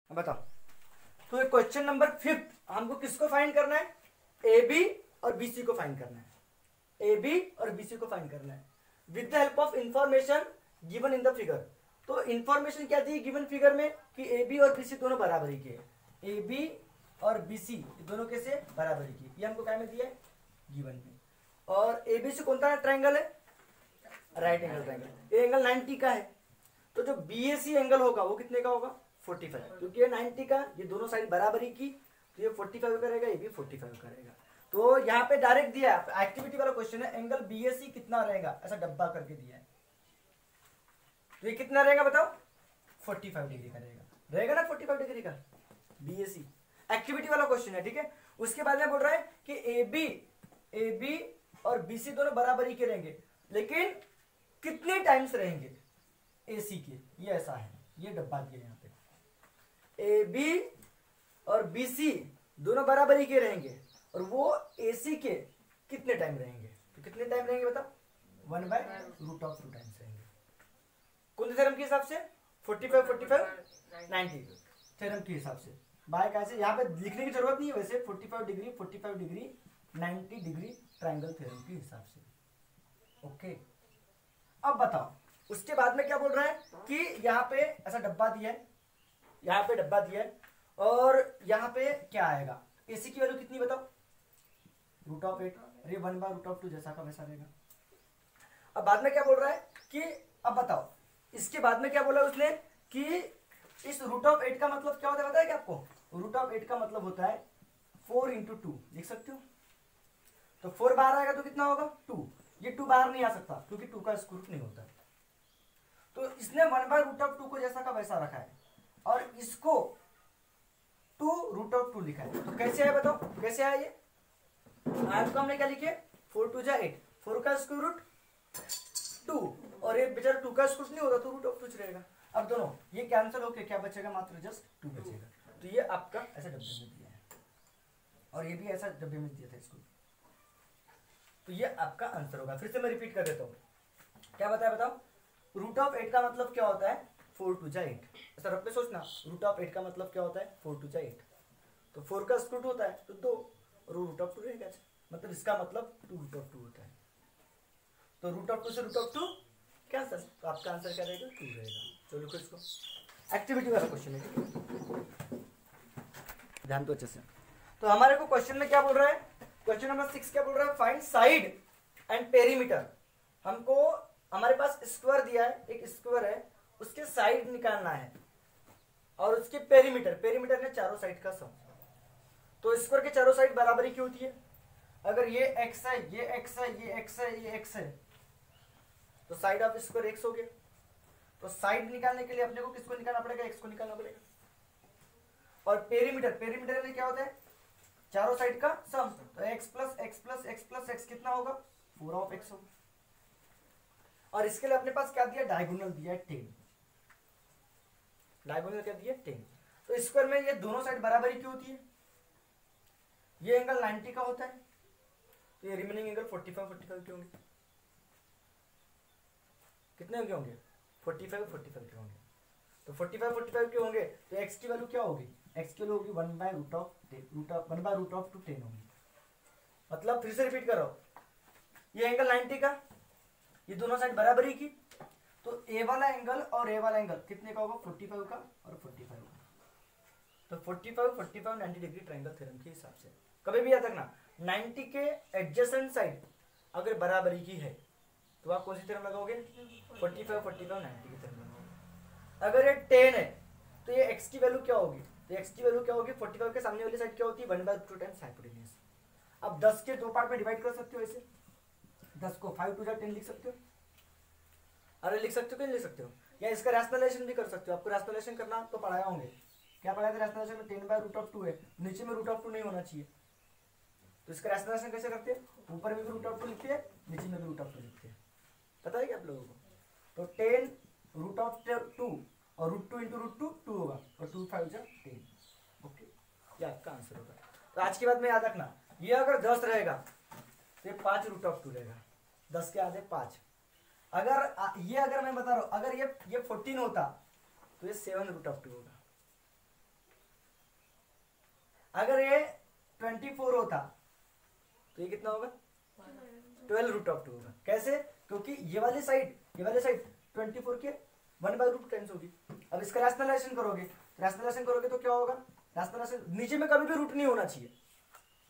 बताओ। तो question number 5 हमको किसको फाइंड करना है? ए बी और बी सी को फाइंड करना है। ए बी और बी सी को फाइंड करना है with the help of information given in the figure. तो इंफॉर्मेशन क्या दी गिवन फिगर में कि ए बी और बी सी दोनों बराबरी के, ए बी और बी सी दोनों कैसे बराबरी की, ये हमको क्या में दिया है? गिवन में। और ए बी सी कौन सा ट्रायंगल है? Right angle triangle. ये एंगल 90 का है, तो जो बी ए सी एंगल होगा वो कितने का होगा? 45, क्योंकि ये 90 का, ये दोनों साइड बराबरी की, तो ये 45 करेगा, ये भी 45 करेगा। तो यहाँ पे डायरेक्ट दिया है, एक्टिविटी वाला क्वेश्चन है, एंगल बी ए सी कितना रहेगा, ऐसा डब्बा करके दिया है। तो ये कितना रहेगा बताओ? 45 डिग्री का रहेगा ना, 45 डिग्री का बी ए सी। एक्टिविटी वाला क्वेश्चन है, ठीक है। उसके बाद में बोल रहा है कि ए बी और बी सी दोनों बराबरी के रहेंगे, लेकिन कितने टाइम्स रहेंगे ए सी के, ये ऐसा है, ये डब्बा दिया यहाँ पे। ए बी और बी सी दोनों बराबरी के रहेंगे और वो ए सी के कितने टाइम रहेंगे? तो कितने टाइम रहेंगे बताओ? 1/√2 टाइम्स रहेंगे। कौन से थ्योरम के हिसाब से? 45 45 90 थ्योरम के हिसाब से। बाय कैसे यहाँ पे लिखने की जरूरत नहीं है वैसे, 45 डिग्री 90 डिग्री ट्रायंगल थ्योरम के हिसाब से। ओके, अब बताओ उसके बाद में क्या बोल रहा है कि यहाँ पे ऐसा डब्बा दिया है, यहाँ पे डब्बा दिया है, और यहाँ पे क्या आएगा? एसी की वैल्यू कितनी बताओ? √8। अरे 1/√2 जैसा का वैसा रहेगा। अब बाद में क्या बोल रहा है कि अब बताओ इसके बाद में क्या बोला उसने कि इस √8 का मतलब क्या होता है, बताया क्या आपको? √8 का मतलब होता है 4 × 2, लिख सकते हो। तो 4 बाहर आएगा तो कितना होगा? 2। ये 2 बाहर नहीं आ सकता क्योंकि 2 का स्क्वायर रूट नहीं होता। तो इसने 1/√2 को जैसा का वैसा रखा है और इसको 2√2 लिखा है। तो कैसे है बताओ, कैसे है ये? आज को हमने क्या लिखे? 4 2 8, 4 का स्क्वायर रूट 2, और ये बेचारा 2 का स्क्वायर नहीं होगा तो √2 रहेगा। अब दोनों ये कैंसिल होके क्या बचेगा? मात्र जस्ट 2 बचेगा। तो ये आपका ऐसा डब्बे में दिया है और ये भी ऐसा डब्बे में दिया था इसको। तो ये आपका आंसर होगा। फिर से मैं रिपीट कर देता हूँ, क्या बताया बताओ? √8 का मतलब क्या होता है? 4 2 8। ऐसा रख पे सोचना, √8 का मतलब क्या होता है? 4 2 8। तो 4 का स्क्वायर रूट होता है तो 2 और √2 रहेगा, मतलब इसका मतलब 2√2 होता है। तो √2 से √2 कैंसिल, तो आपका आंसर क्या रहेगा? 2 रहेगा। चलो लिखो इसको, एक्टिविटी वाला क्वेश्चन है, ध्यान तो अच्छे से। तो हमारे को क्वेश्चन में क्या बोल रहा है? क्वेश्चन नंबर 6 क्या बोल रहा है? Find side and perimeter. हमको हमारे पास स्क्वायर दिया है, एक स्क्वायर है, उसके साइड निकालना है और उसके पेरीमीटर, पेरीमीटर ने चारों साइड का सम। तो स्क्वायर के चारों साइड बराबरी की होती है। अगर ये x है, ये x है, ये x है, ये x है, तो साइड ऑफ स्क्वायर x हो गया। तो साइड निकालने के लिए अपने को किसको निकालना पड़ेगा? x को निकालना पड़ेगा। और पेरीमीटर, पेरीमीटर में क्या होता है? चारों साइड का सम। तो x plus x plus x plus x कितना होगा? 4 होगा। और इसके लिए अपने पास क्या दिया? डायगोनल दिया है 10। डायगोनल क्या दिया? 10। तो स्क्वायर में ये दोनों साइड बराबरी की होती है। ये एंगल 90 का होता है, तो ये रिमेनिंग एंगल 45 के होंगे। कितने होंगे? 45 के होंगे। तो 45 के होंगे तो x की वैल्यू क्या होगी? x की वैल्यू होगी 1/√2 10 होगी। मतलब फिर से रिपीट करो, ये एंगल 90 का, ये दोनों साइड बराबरी की, तो ए वाला एंगल और ए वाला एंगल कितने का होगा? 45 का और 45 का। तो 45 90 डिग्री ट्रायंगल थ्योरम के हिसाब से कभी भी याद रखना, 90 के एडजेसेंट साइड अगर बराबरी की है तो आप कौन सी थ्योरम लगाओगे? 45 90 की थ्योरम लगाओगे। अगर ये 10 है तो ये x की वैल्यू क्या होगी? तो x की वैल्यू क्या होगी? 45 के सामने वाली साइड क्या होती है? 1/2 टाइम्स हाइपोटेन्यूज। अब 10 के 2 पार्ट में डिवाइड कर सकते हो ऐसे, 10 को 5 2 10 लिख सकते हो। अरे लिख सकते हो कि नहीं लिख सकते हो? या इसका रैशनलाइजेशन भी कर सकते हो। आपको रैशनलाइजेशन करना तो पढ़ाया होंगे, क्या पढ़ाया था रैशनलाइजेशन में? 10/√2 है, नीचे में √2 नहीं होना चाहिए। तो इसका रैशनलाइजेशन कैसे करते हैं? ऊपर में भी √2 लिखते हैं, नीचे में भी √2 लिखते हैं। पता है क्या आप लोगों को? तो 10√2 और √2 × √2 2 होगा और 2 5 10। ओके, ये आपका आंसर होगा। तो आज के बाद में याद रखना, ये अगर 10 रहेगा तो ये 5√2 रहेगा, 10 के आधे 5। अगर ये अगर मैं बता रहा हूं, अगर ये 14 होता तो ये 7√2 होगा। अगर ये 24 होता तो ये कितना होगा 12 रूट ऑफ 2 होगा। कैसे? क्योंकि ये वाली साइड 24 के 1/√10 होगी। अब इसका रैशनलाइजेशन करोगे तो क्या होगा? रैशनलाइजेशन नीचे में कभी भी रूट नहीं होना चाहिए,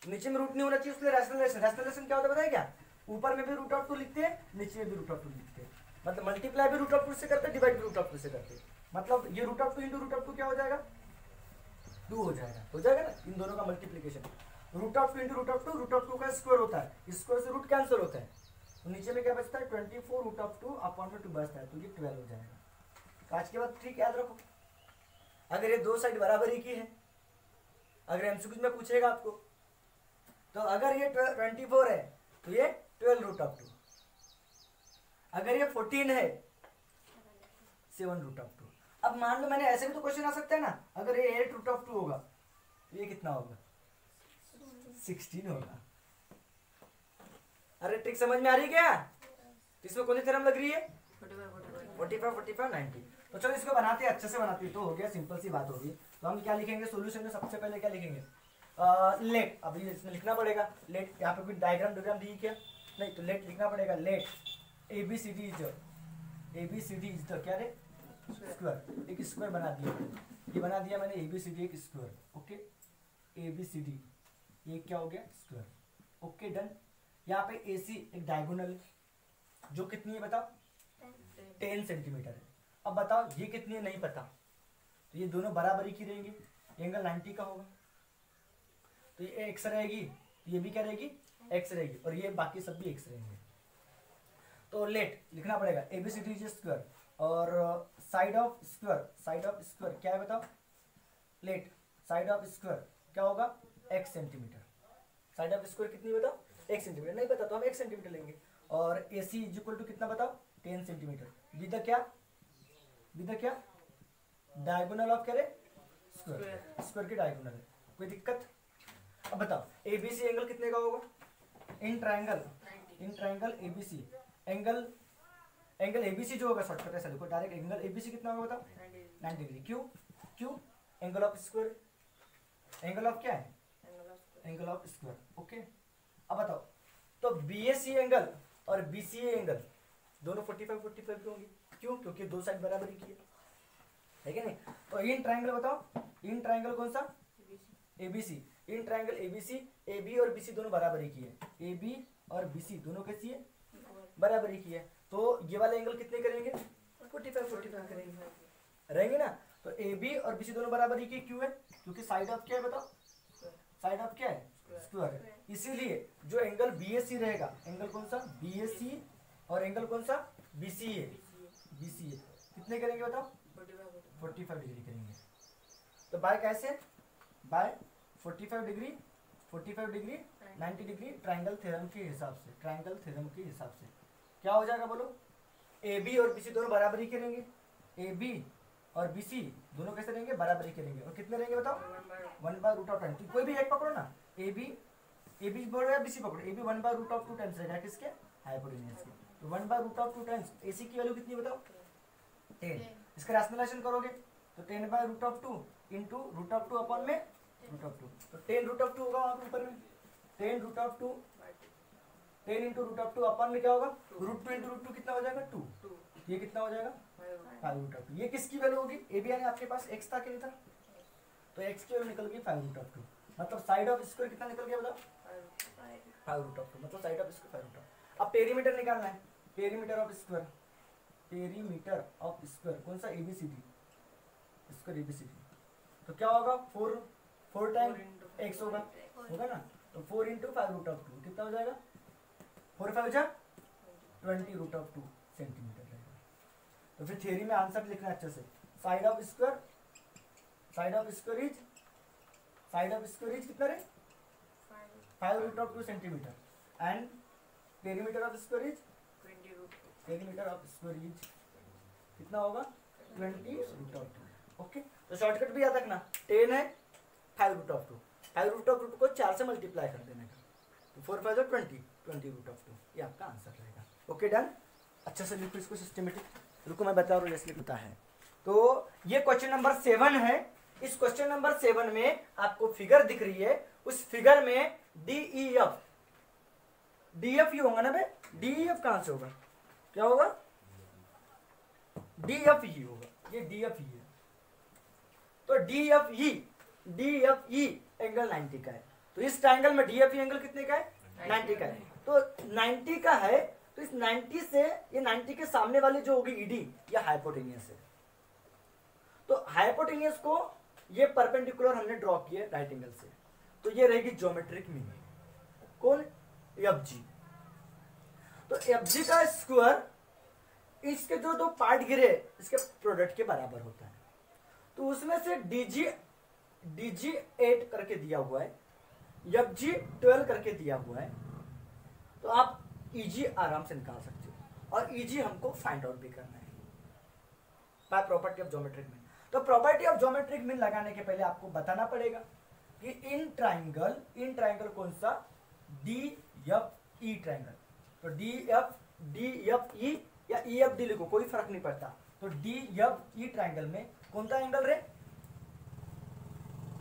इसलिए रैशनलाइजेशन क्या होता है पता है क्या? ऊपर में भी रूट ऑफ 2 लिखते हैं, नीचे में भी रूट ऑफ 2 लिखते हैं। मतलब मल्टीप्लाई भी रूट ऑफ 2 से करते हैं, डिवाइड भी रूट ऑफ 2 से करते हैं। मतलब ये root of 2 into root of 2 क्या हो जाएगा? 2 हो जाएगा ना, इन दोनों का multiplication. Root of 2 into root of 2 का स्क्वायर होता है, स्क्वायर से रूट कैंसिल होता है, तो नीचे में क्या बचता है? 24 रूट ऑफ 2 अपॉन में 2 बचता है, तो ये 12 हो जाएगा। तो आज के बाद ट्रिक याद रखो, अगर ये दो साइड बराबरी की है, अगर एमसीक्यू में पूछेगा आपको, तो अगर ये 24 है तो ये 12 रूट ऑफ 2, अगर ये 14 है 7 रूट ऑफ 2। अब मान लो मैंने ऐसे भी तो क्वेश्चन आ सकता है ना, अगर ये 8 रूट ऑफ 2 होगा तो ये कितना होगा? 16 होगा। अरे ट्रिक समझ में आ रही है क्या? इसमें कौन सी थ्योरम लग रही है? 45, 90। तो चलो इसको बनाते हैं, अच्छे से बनाते हैं, तो हो गया, सिंपल सी बात होगी। तो हम क्या लिखेंगे सोल्यूशन में? सबसे पहले क्या लिखेंगे? लेट। अभी इसमें लिखना पड़ेगा लेट। यहाँ पे कोई डायग्राम दी क्या? नहीं, तो लेट लिखना पड़ेगा। लेट ABCD इज द क्या रे? स्क्वायर। एक स्क्वायर बना दिया, ये बना दिया मैंने ABCD एक स्क्वायर। ओके, ABCD ये क्या हो गया? स्क्वायर। Okay done. यहाँ पे AC एक डायगोनल जो कितनी है बताओ? 10 सेंटीमीटर है। अब बताओ ये कितनी है? नहीं पता, तो ये दोनों बराबरी की रहेंगी, एंगल 90 का होगा, तो ये एक्स रहेगी, ये भी क्या रहेगी? एक्स रहेगी, और ये बाकी सब भी एक्स रहेंगे। तो लेट लिखना पड़ेगा ABCD इज स्क्वायर, और साइड ऑफ स्क्वायर क्या है बताओ? लेट साइड ऑफ स्क्वायर क्या होगा? x centimetre. Side of square कितनी बताओ? x centimetre. नहीं पता तो हम x सेंटीमीटर लेंगे। और AC इज इक्वल टू कितना बताओ? 10 सेंटीमीटर। विद द क्या? डायगोनल ऑफ क्या रे? स्क्वायर की डायगोनल है। कोई दिक्कत? अब बताओ ABC एंगल कितने का होगा? In triangle ABC angle ABC जो होगा, शॉर्टकट ऐसा देखो डायरेक्ट, एंगल ABC कितना होगा बताओ? 90 डिग्री। क्यों? Angle of square, angle of क्या है? Angle of square. ओके, अब बताओ तो BAC एंगल और BCA एंगल दोनों 45 की होंगी। क्यों? क्योंकि दो साइड बराबरी की है कि नहीं? तो इन ट्रायंगल बताओ, इन ट्रायंगल कौन सा? ABC। In triangle ABC AB और BC दोनों बराबरी की है, AB और BC दोनों कैसी है? बराबरी की है। तो ये वाले एंगल कितने करेंगे? 45 करेंगे, रहेंगे ना। तो AB और BC दोनों बराबरी की क्यों है? क्योंकि साइड ऑफ क्या है बताओ? साइड ऑफ क्या है? स्क्वायर है। इसीलिए जो एंगल BAC रहेगा, एंगल कौन सा? BAC, और एंगल कौन सा? BCA कितने करेंगे बताओ? 45 डिग्री करेंगे। तो बाय कैसे? By 45 degree 90 degree triangle theorem के हिसाब से क्या हो जाएगा बोलो? AB और BC दोनों बराबरी करेंगे, AB और BC दोनों कैसे रहेंगे? बराबरी करेंगे। और कितने रहेंगे बताओ? 1/√10। कोई भी एक पकड़ो ना, AB बोलो या BC पकड़ो, AB 1/√2 टाइम्स रहेगा किसके? हाइपोटेन्यूज के। तो 1/√2 टाइम्स AC की वैल्यू कितनी बताओ? 10। इसका रैशनलाइजेशन करोगे तो 10/√2 इंटू √2 अपॉन में √2, तो 10√2 होगा वहां पे ऊपर में। 10√2 10 इंटू √2 अपॉन में क्या होगा? √2 इंटू √2 कितना हो जाएगा? 2। ये कितना हो जाएगा? 5√2। ये किसकी वैल्यू होगी? AB यानी आपके पास x था कि नहीं था? तो x की वैल्यू निकल गई 5√2। मतलब साइड ऑफ स्क्वायर कितना निकल गया बताओ? 5√2। मतलब साइड ऑफ स्क्वायर 5√2। अब पेरीमीटर निकालना है, पेरीमीटर ऑफ स्क्वायर कौन सा? ABCD square ABCD। तो क्या होगा? 4 टाइम x होगा ना, तो 4 इंटू 5√2 कितना हो जाएगा? 4 5 जा 20√2 सेंटीमीटर रहेगा। तो फिर थ्योरी में आंसर लिखना अच्छे से। साइड ऑफ स्क्वायर इज कितना रे? 5√2 centimetre, and perimeter of square is कितना होगा? 20√2। ओके, तो शॉर्टकट भी याद रखना, 10 है 5√2, 5√2 को 4 से मल्टीप्लाई कर देने का, तो 4 5 20√2, ये आपका आंसर रहेगा। Okay done. अच्छे से लिखो इसको सिस्टमेटिक। रुको मैं बता रहा हूँ जैसे लिखता है। तो ये क्वेश्चन नंबर 7 है, इस क्वेश्चन नंबर 7 में आपको फिगर दिख रही है, उस फिगर में DEF ही होगा ना भाई, DEF कहां से होगा, क्या होगा, DEF ही होगा, ये DEF ही है। तो DFE एंगल 90 का है। तो इस ट्रायंगल में DFE एंगल कितने का है, 90 का है। तो 90 का है, तो इस 90 से ये 90 के सामने वाली जो होगी ED, ये हाइपोटेनियस है। तो हाइपोटेनियस को ये परपेंडिकुलर हमने ड्रॉ किया राइट एंगल से, तो ये रहेगी ज्योमेट्रिक मीन, कौन, FG। तो FG का स्क्वायर इसके जो दो पार्ट गिरे इसके प्रोडक्ट के बराबर होता है। तो उसमें से DG 8 करके दिया हुआ है, FG 12 करके दिया हुआ है, तो आप EG आराम से निकाल सकते हो, और EG हमको फाइंड आउट भी करना है by property of geometric mean. तो प्रॉपर्टी ऑफ ज्योमेट्रिक मीन लगाने के पहले आपको बताना पड़ेगा कि इन ट्राइंगल कौन सा, DFE ट्राइंगल। तो DFE या EFD लिखो, कोई फर्क नहीं पड़ता। तो DFE ट्राइंगल में कौन सा एंगल रे,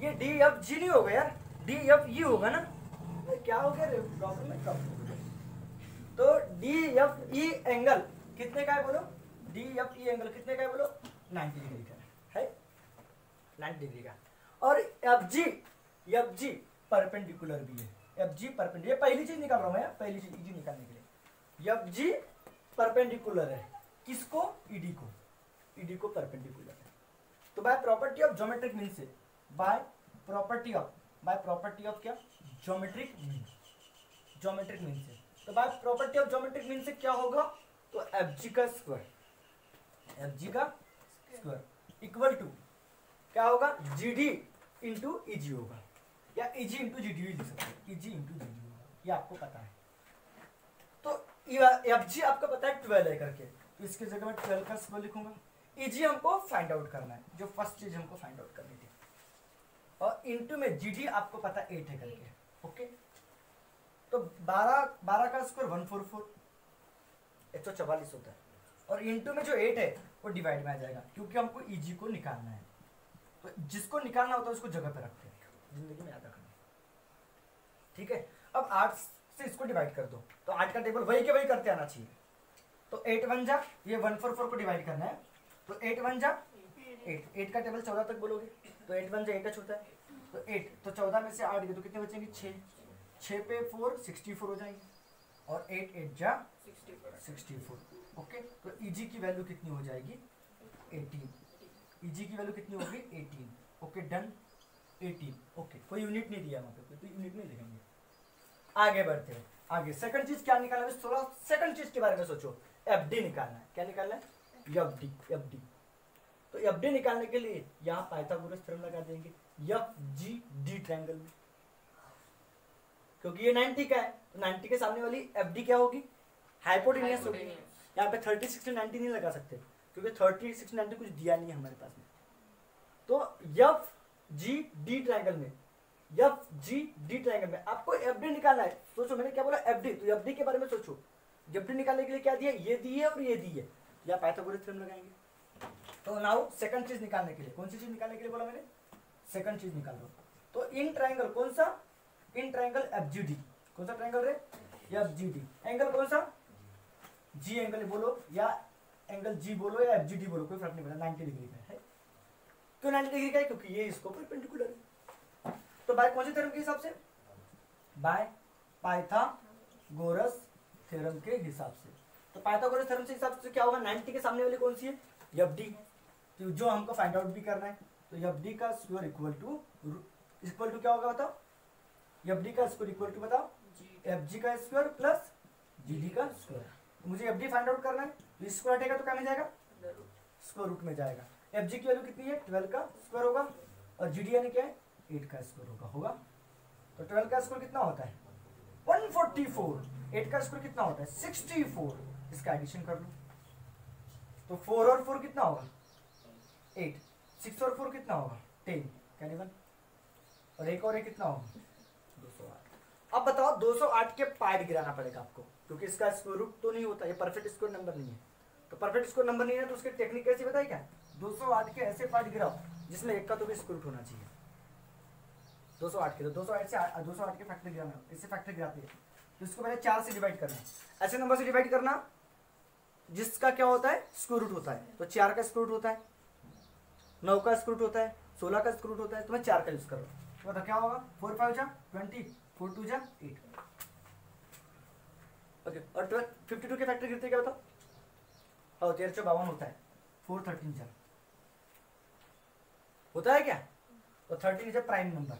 ये DFG नहीं होगा यार, DFE होगा ना, क्या हो गया रे प्रॉब्लम है कब। तो DFE एंगल कितने का है बोलो, DFE एंगल कितने का है बोलो, 90 डिग्री का है 90 डिग्री का। और FG परपेंडिकुलर भी है, FG परपेंडिकुलर, ये पहली चीज निकाल रहा हूं मैं, पहली चीज EG निकालने के लिए। FG परपेंडिकुलर है किसको, ED को परपेंडिकुलर है। तो by property of geometric mean से, बाय प्रॉपर्टी ऑफ क्या, ज्योमेट्रिक मीन से। तो by property of geometric mean से क्या होगा, तो FG का स्क्वायर इक्वल टू क्या होगा, GD इंटू EG होगा, या EG इंटू GD लिख सकते हैं, EG इंटू GD होगा, ये आपको पता है। तो FG आपको पता है 12 है करके, तो इसके जगह में 12 का स्क्वायर लिखूंगा। EG हमको फाइंड आउट करना है, जो फर्स्ट चीज हमको फाइंड आउट करनी थी, और इंटू में GD आपको पता 8 है करके, ओके। तो 12 का स्क्वायर 144, 144 होता है, और इंटू में जो 8 है वो डिवाइड में आ जाएगा, क्योंकि हमको EG को निकालना है। तो जिसको निकालना होता है उसको जगह पे रखते हैं, जिंदगी में याद रखना, ठीक है। अब 8 से इसको डिवाइड कर दो, तो 8 का टेबल वही के वही करते आना चाहिए। तो 8 1 जा, ये 144 को डिवाइड करना है, तो 8 1 जा 8 का टेबल 14 तक बोलोगे, तो 8 1 जा 8 होता है, तो 8, तो 14 में से 8 गए तो कितने बचेंगे, 6 पे 4 64 हो जाएंगे, और 8 8 जा 64, ओके। तो EG की वैल्यू कितनी हो जाएगी, 18, EG की वैल्यू कितनी होगी, 18, ओके डन, 18, ओके। कोई यूनिट नहीं दिया वहां पे, कोई यूनिट नहीं लिखेंगे। आगे बढ़ते हैं, आगे सेकंड चीज क्या निकालना है, थोड़ा सेकंड चीज के बारे में सोचो, FD निकालना है। क्या निकालना है, FD। तो FD निकालने के लिए यहाँ पाइथागोरस थ्योरम लगा देंगे FGD ट्रायंगल में, क्योंकि ये 90 का है, तो 90 के सामने वाली FD क्या होगी, हाइपोटेनियस होगी। यहाँ पे 30 60 90 नहीं लगा सकते, क्योंकि 30 60 90 कुछ दिया नहीं है हमारे पास में। तो FGD ट्रायंगल में आपको FD निकालना है। सोचो मैंने क्या बोला, FD, तो FD के बारे में सोचो। FD निकालने के लिए क्या दिया, ये दी है और ये दी है, या पाइथागोरस थ्योरम लगाएंगे। तो नाउ सेकंड चीज निकालने के लिए, कौन सी चीज निकालने के लिए बोला मैंने, सेकंड चीज निकाल लो। तो इन ट्रायंगल कौन सा, इन ट्रायंगल FGD, कौन सा ट्रायंगल रे, FGD एंगल कौन सा, G एंगल बोलो, या एंगल G बोलो, या FGD बोलो, कोई फर्क नहीं पड़ता, 90 डिग्री का है। क्यों 90 डिग्री का है, क्योंकि ये इसको परपेंडिकुलर है। तो बाय कौन से थ्योरम के हिसाब से, बाय पाइथागोरस थ्योरम के हिसाब से। तो पाइथागोरस थ्योरम के हिसाब से क्या होगा, 90 के सामने वाली कौन सी है, FD, तो जो हमको फाइंड आउट भी करना है। तो FD का स्क्वायर इक्वल टू क्या होगा बताओ, FD का स्क्वायर इक्वल टू बताओ, FG का स्क्वायर प्लस GD का स्क्वायर। मुझे FD फाइंड आउट करना है, तो इसको हटेगा तो क्या में जाएगा, स्क्वायर रूट में जाएगा। FG की वैल्यू कितनी है, 12 का स्क्वायर होगा, और GD यानी क्या है, 8 का स्क्वायर होगा। तो 12 का स्क्वायर कितना होता है, 144, 8 का स्क्वायर कितना होता है, 64, इसका एडिशन कर लो। तो 4 और 4 कितना होगा, 8, 6 और 4 कितना होगा, 10, कैन इवन, और एक और एक कितना होगा, 208। अब बताओ 208 के पार्ट गिराना पड़ेगा आपको, क्योंकि इसका स्क्वायर रूट तो नहीं होता, ये परफेक्ट स्क्वायर नंबर नहीं है। तो परफेक्ट स्क्वायर नंबर नहीं है तो उसकी टेक्निक कैसी बताई क्या, 208 के ऐसे पार्ट गिराओ जिसमें एक का तो भी स्क्वायर रूट होना चाहिए। 208 के, तो 208 से 208 के फैक्टर गिराना, इससे फैक्टर गिराते हैं तो इसको पहले 4 से डिवाइड करना, ऐसे नंबर से डिवाइड करना जिसका क्या होता है स्क्वायर रूट होता है। तो 4 का स्क्वायर रूट होता है, 9 का स्क्वायर रूट होता है, 16 का स्क्वायर रूट होता है, तो मैं 4 का यूज कर रहा हूँ। तो क्या होगा 4 5 जा 20, 4 2 जा 8। ओके, और 52 के फैक्टर गिरते क्या बताओ? और 13 52 होता है, 4 13 जा होता है क्या? तो 13 इज प्राइम नंबर,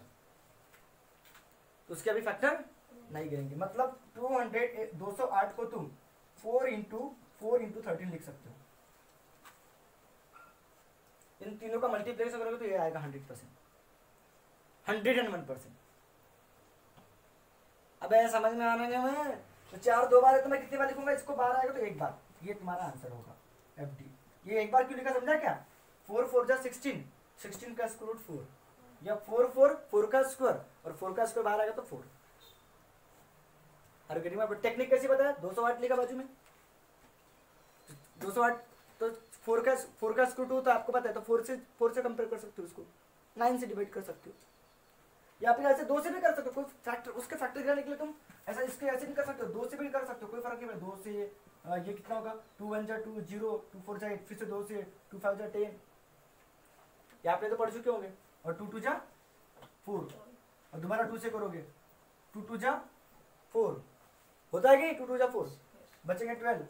तो उसके अभी फैक्टर नहीं गिरेंगे। मतलब 208 को तुम 4 इंटू 13 लिख सकते हो। इन तीनों का मल्टीप्लिकेशन करोगे तो ये आएगा 100%, 101%। अब समझ में आने में तो 4 2 बार है तो मैं कितनी बार लिखूंगा इसको? 12 आएगा तो एक बार, ये तुम्हारा आंसर होगा FD। ये एक बार क्यों लिखा समझा क्या? 4 4 जा 16, 16 का स्क्वायर रूट 4, या 4 4 4 का स्क्वायर, और 4 का स्क्वायर बाहर आएगा तो 4। और टेक्निक कैसी बताया? 208 लिखा बाजू में, 208 तो 4 का स्क्वायर रूट तो आपको पता है, तो 4 से कंपेयर कर सकते हो, उसको 9 से डिवाइड कर सकते हो, या फिर ऐसे 2 से भी कर सकते हो। कोई फैक्टर उसके फैक्टर गिराने के लिए तुम ऐसा इसके ऐसे भी कर सकते हो, 2 से भी कर सकते हो, कोई फर्क नहीं पड़ता। 2 से ये कितना होगा? 2 1 जा 2 0, 2 4 जा 8, फिर से 2 से 2 5 जा 10, यहाँ पे तो पढ़ चुके होंगे। और 2 2 जा 4, और दोबारा 2 से करोगे 2 2 जा 4 होता है कि 2 2 जा 4, बचेंगे 12,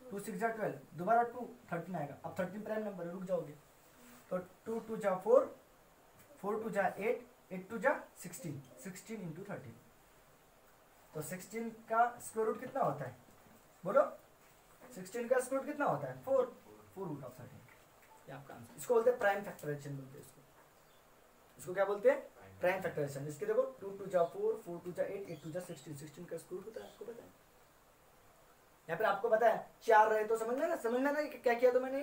2 6 जा 12, दोबारा 2 13 आएगा। अब 13 प्राइम नंबर, रुक जाओगे तो 2 2 जा 4, 4 2 जा 8, 8 2 जा 16, 16 इंटू 13, तो 16 का स्क्वायर रूट कितना होता है? बोलो 16 का स्क्वायर रूट कितना होता है? 4 रूट ऑफ 13, ये आपका आंसर। इसको बोलते हैं प्राइम फैक्टराइजेशन बोलते हैं इसको क्या बोलते हैं? Prime factorisation. इसके देखो 2 2 जा 4, 4 2 जा 8, 8 2 जा 16, 16 का स्क्वायर रूट होता है, आपको पता है। यहाँ पर आपको पता है 4 रहे तो समझना ना क्या किया तो मैंने।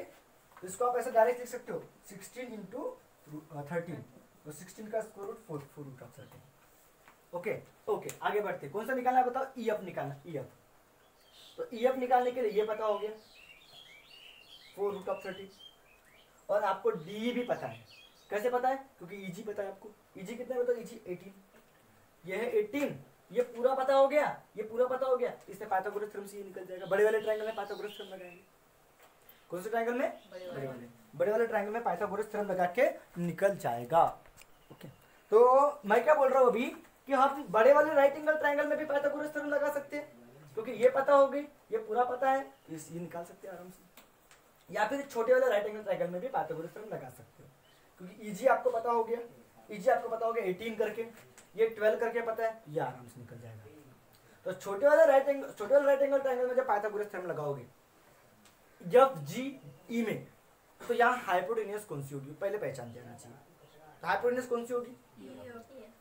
तो इसको आप ऐसे डायरेक्ट लिख सकते हो 16 इंटू 13, तो 16 का square root 4 root of 13। Okay, आगे बढ़ते। कौन सा निकालना है बताओ? EF निकालना, EF। तो EF निकालने के लिए ये पता हो गया 4 रूट ऑफ 13, और आपको D भी पता है। कैसे पता है? क्योंकि EG पता है आपको। EG कितना है बताओ? EG 18, ये है 18, ये पूरा पता हो गया, ये पूरा पता हो गया। इससे पाइथागोरस थ्योरम से ये निकल जाएगा। बड़े वाले ट्रायंगल में पाइथागोरस थ्योरम लगाएंगे। कौन से ट्रायंगल में? बड़े वाले ट्रायंगल में पाइथागोरस थ्योरम लगा के निकल जाएगा। ओके, तो मैं क्या बोल रहा हूँ अभी कि हम बड़े वाले राइट एंगल ट्रायंगल में भी पाइथागोरस थ्योरम लगा सकते हैं, क्योंकि ये पता हो गई, ये पूरा पता है, ये निकाल सकते हैं आराम से। या फिर छोटे वाले राइट एंगल ट्रायंगल में भी पाइथागोरस थ्योरम लगा सकते हो, क्योंकि EG आपको पता हो गया, EG आपको पता हो गया 18 करके, ये 12 करके पता है, ये आराम से निकल जाएगा। तो छोटे वाले राइट एंगल ट्रायंगल में जब पाइथागोरस थ्योरम लगाओगे FGE में, तो यहाँ हाइपोटेन्यूज कौन सी होगी पहले पहचान देना चाहिए। हाइपोटेन्यूज कौन सी होगी?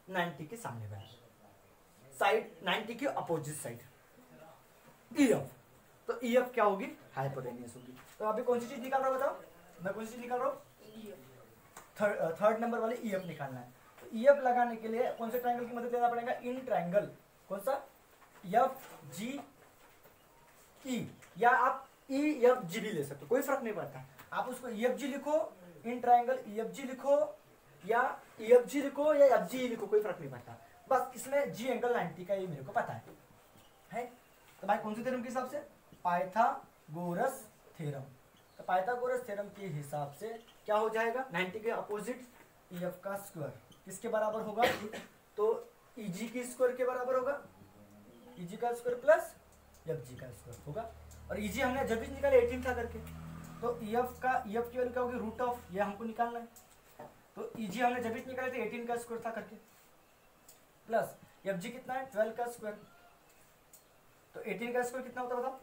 90 के सामने वाली साइड, 90 के अपोजिट साइड, EF। तो EF क्या होगी? हाइपोटेन्यूज होगी। तो अभी कौन सी चीज निकाल रहा हूँ बताओ? मैं कौन सी चीज निकाल रहा हूँ? थर्ड नंबर वाली EF निकालना है। तो EF लगाने के लिए कौन से ट्रायंगल की मदद लेना पड़ेगा? In triangle. कौन सा? FGE, या आप EFG भी ले सकते हो, कोई फर्क नहीं पड़ता। आप उसको EFG लिखो, इन ट्रायंगल EFG लिखो, या EFG लिखो या FGE लिखो, कोई फर्क नहीं पड़ता। बस इसमें G एंगल 90 का ये मेरे को पता है। तो भाई कौन से थ्योरम के हिसाब से? Pythagoras theorem. तो पाइथागोरस थ्योरम के हिसाब से क्या हो जाएगा? 90 के अपोजिट EF का स्क्वायर किसके बराबर होगा? तो EG की स्क्वायर के बराबर होगा, EG का स्क्वायर प्लस FG का स्क्वायर होगा। और EG हमने जब भी निकाला 18 था करके, तो EF की वैल्यू क्या होगी? रूट ऑफ, ये हमको निकालना है। तो EG हमने जब भी निकाले थे 18 का स्क्वायर था करके, प्लस FG कितना है? 12 का स्क्वायर। तो 18 का स्क्वायर कितना होता है बताओ?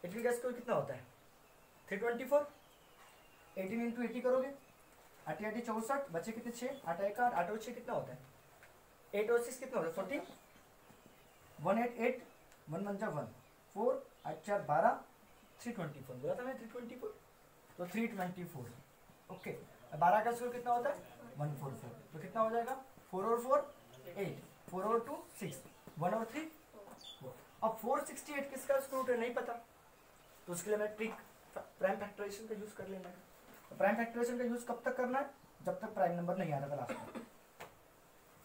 18 का स्क्वायर कितना होता है? 324। 18 इंटू 80 करोगे, 8 8 64, बचे कितने? 6, 8 1 8, 8 और 6 कितना होता है? 8 और 6 कितना होता है? 14, 188, 1 1 जा 1, 4 8 4 12, 324 बोला था मैं 324, तो 324। ओके, 12 का स्क्वायर कितना होता है? 144। तो कितना हो जाएगा? 4 और 4 8, 4 और 2 6, 1 और 3 4। अब 468 किसका स्क्वायर रूट है नहीं पता, तो उसके लिए मैं ट्रिक प्राइम फैक्टराइजेशन का यूज कर लेना है। तो प्राइम फैक्टराइजेशन का यूज कब तक करना है, जब तक प्राइम नंबर नहीं आ रहा था लास्ट में।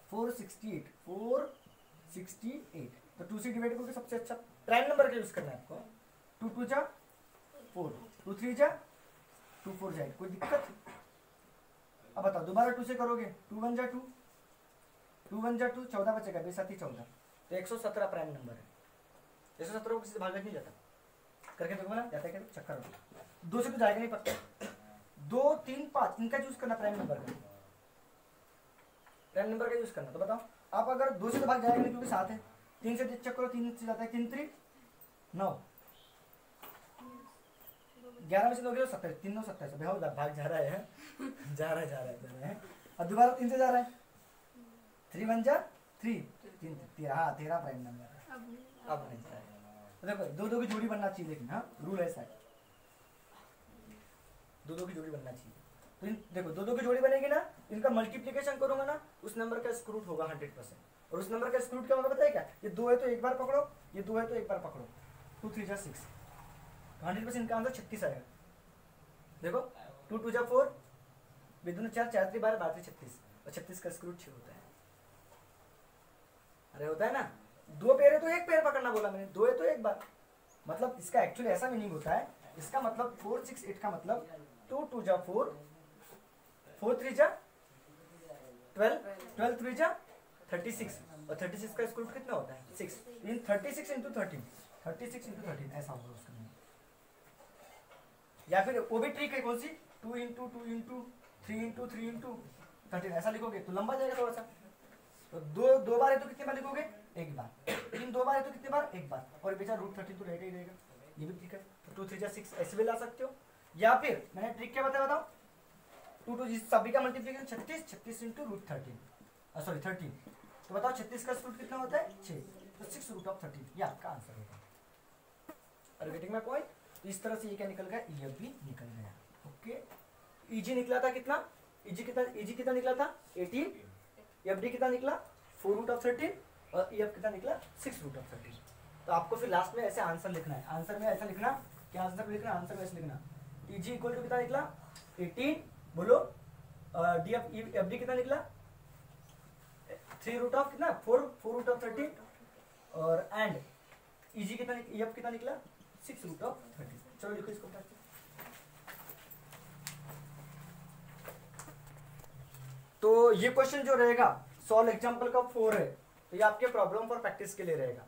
468 तो 2 से डिवाइड करके सबसे अच्छा प्राइम नंबर का यूज करना है आपको। 2 2 जा 4, 2 3 जा 2 4 जाए, कोई दिक्कत? अब बताओ दोबारा 2 से करोगे, 2 1 जा 2, 2 1 जा 2, 14 बचेगा, 2 7 14, तो 117 प्राइम नंबर है। 117 को किसी से भागा नहीं जाता, करके देखो ना, जाता है क्या? चक्कर हो 2 से तो जाएगा नहीं पक्का। 2 3 5 इनका यूज करना प्राइम नंबर का, प्राइम नंबर का यूज करना। तो बताओ आप अगर 2 से तो भाग जाएगा नहीं क्योंकि 7 है, 3 से चेक करो, 3 से जाता है, 3 3 9, 11 में से 2 27, 3 9 27, भाग जा रहा है जा रहा है। अब दोबारा 3 से जा रहा है, 3 1 जा 3, 13 प्राइम नंबर है। अब नहीं जाएगा। तो देखो 2 2 की जोड़ी बनना चाहिए, लेकिन हाँ रूल ऐसा है, 2 2 की जोड़ी बनना चाहिए। तो देखो 2 2 की जोड़ी बनेगी ना, इनका मल्टीप्लिकेशन करूंगा ना, उस नंबर का स्क्रूट होगा 100%। और उस नंबर का स्क्रूट क्या होगा पता है क्या? ये 2 है तो एक बार पकड़ो, ये 2 है तो एक बार पकड़ो, 2 3 जा 6, 100% इनका आंसर 36 आएगा। देखो 2 2 जा 4, विदुन 4 4 3 12 12 36, और 36 का स्क्रूट 6 होता है। अरे होता है ना, 2 पैर है तो एक पैर पकड़ना बोला मैंने, 2 है तो एक बार, मतलब इसका एक्चुअली ऐसा मीनिंग होता है। इसका मतलब 4 6 8 का मतलब 2 2 जा 4, 4 3 जा 12, 12 3 जा 36, और 36 का स्क्रूट कितना होता है? 6। इन 36 इंटू 13, 36 इंटू 13 ऐसा होगा उसका। या फिर वो भी ट्रिक है, कौन सी? 2 इंटू 2 इंटू 3 इंटू 3 इंटू 13 ऐसा लिखोगे तो लंबा जाएगा थोड़ा सा। तो 2 बार है तो कितने बार लिखोगे? एक बार। 3 2 बार है तो कितने बार? एक बार। और बेचा √13 तो रहेगा ही रहेगा, ये भी ट्रिक है। तो 2 3 जा 6 ऐसे भी ला सकते हो। या फिर मैंने ट्रिक क्या बताया बताओ, 2 2 सभी का मल्टीप्लिकेशन 36, 36 इंटू √13, सॉरी 13। तो बताओ 36 का स्क्रूट कितना होता है? 6, तो 6√13, ये आपका आंसर होगा। और गेटिंग माय पॉइंट? तो इस तरह से ये क्या निकल गया? ये भी निकल गया। ओके, ईजी निकला था कितना? ईजी कितना निकला था? 18। एफडी कितना निकला? 4√13, और ईएफ कितना निकला? 6√13। तो आपको फिर लास्ट में ऐसे आंसर लिखना है। आंसर में ऐसा लिखना, क्या आंसर में लिखना? आंसर में ऐसे लिखना, ईजी इक्वल टू कितना निकला? 18, बोलो। एफडी कितना निकला? 3 कितना? 4√13, और एंड ईजी कितना? ईएफ कितना निकला? 6√13। चलो लिखो इसको। तो ये क्वेश्चन जो रहेगा सॉल्व एग्जांपल का 4 है, तो ये आपके प्रॉब्लम फॉर प्रैक्टिस के लिए रहेगा।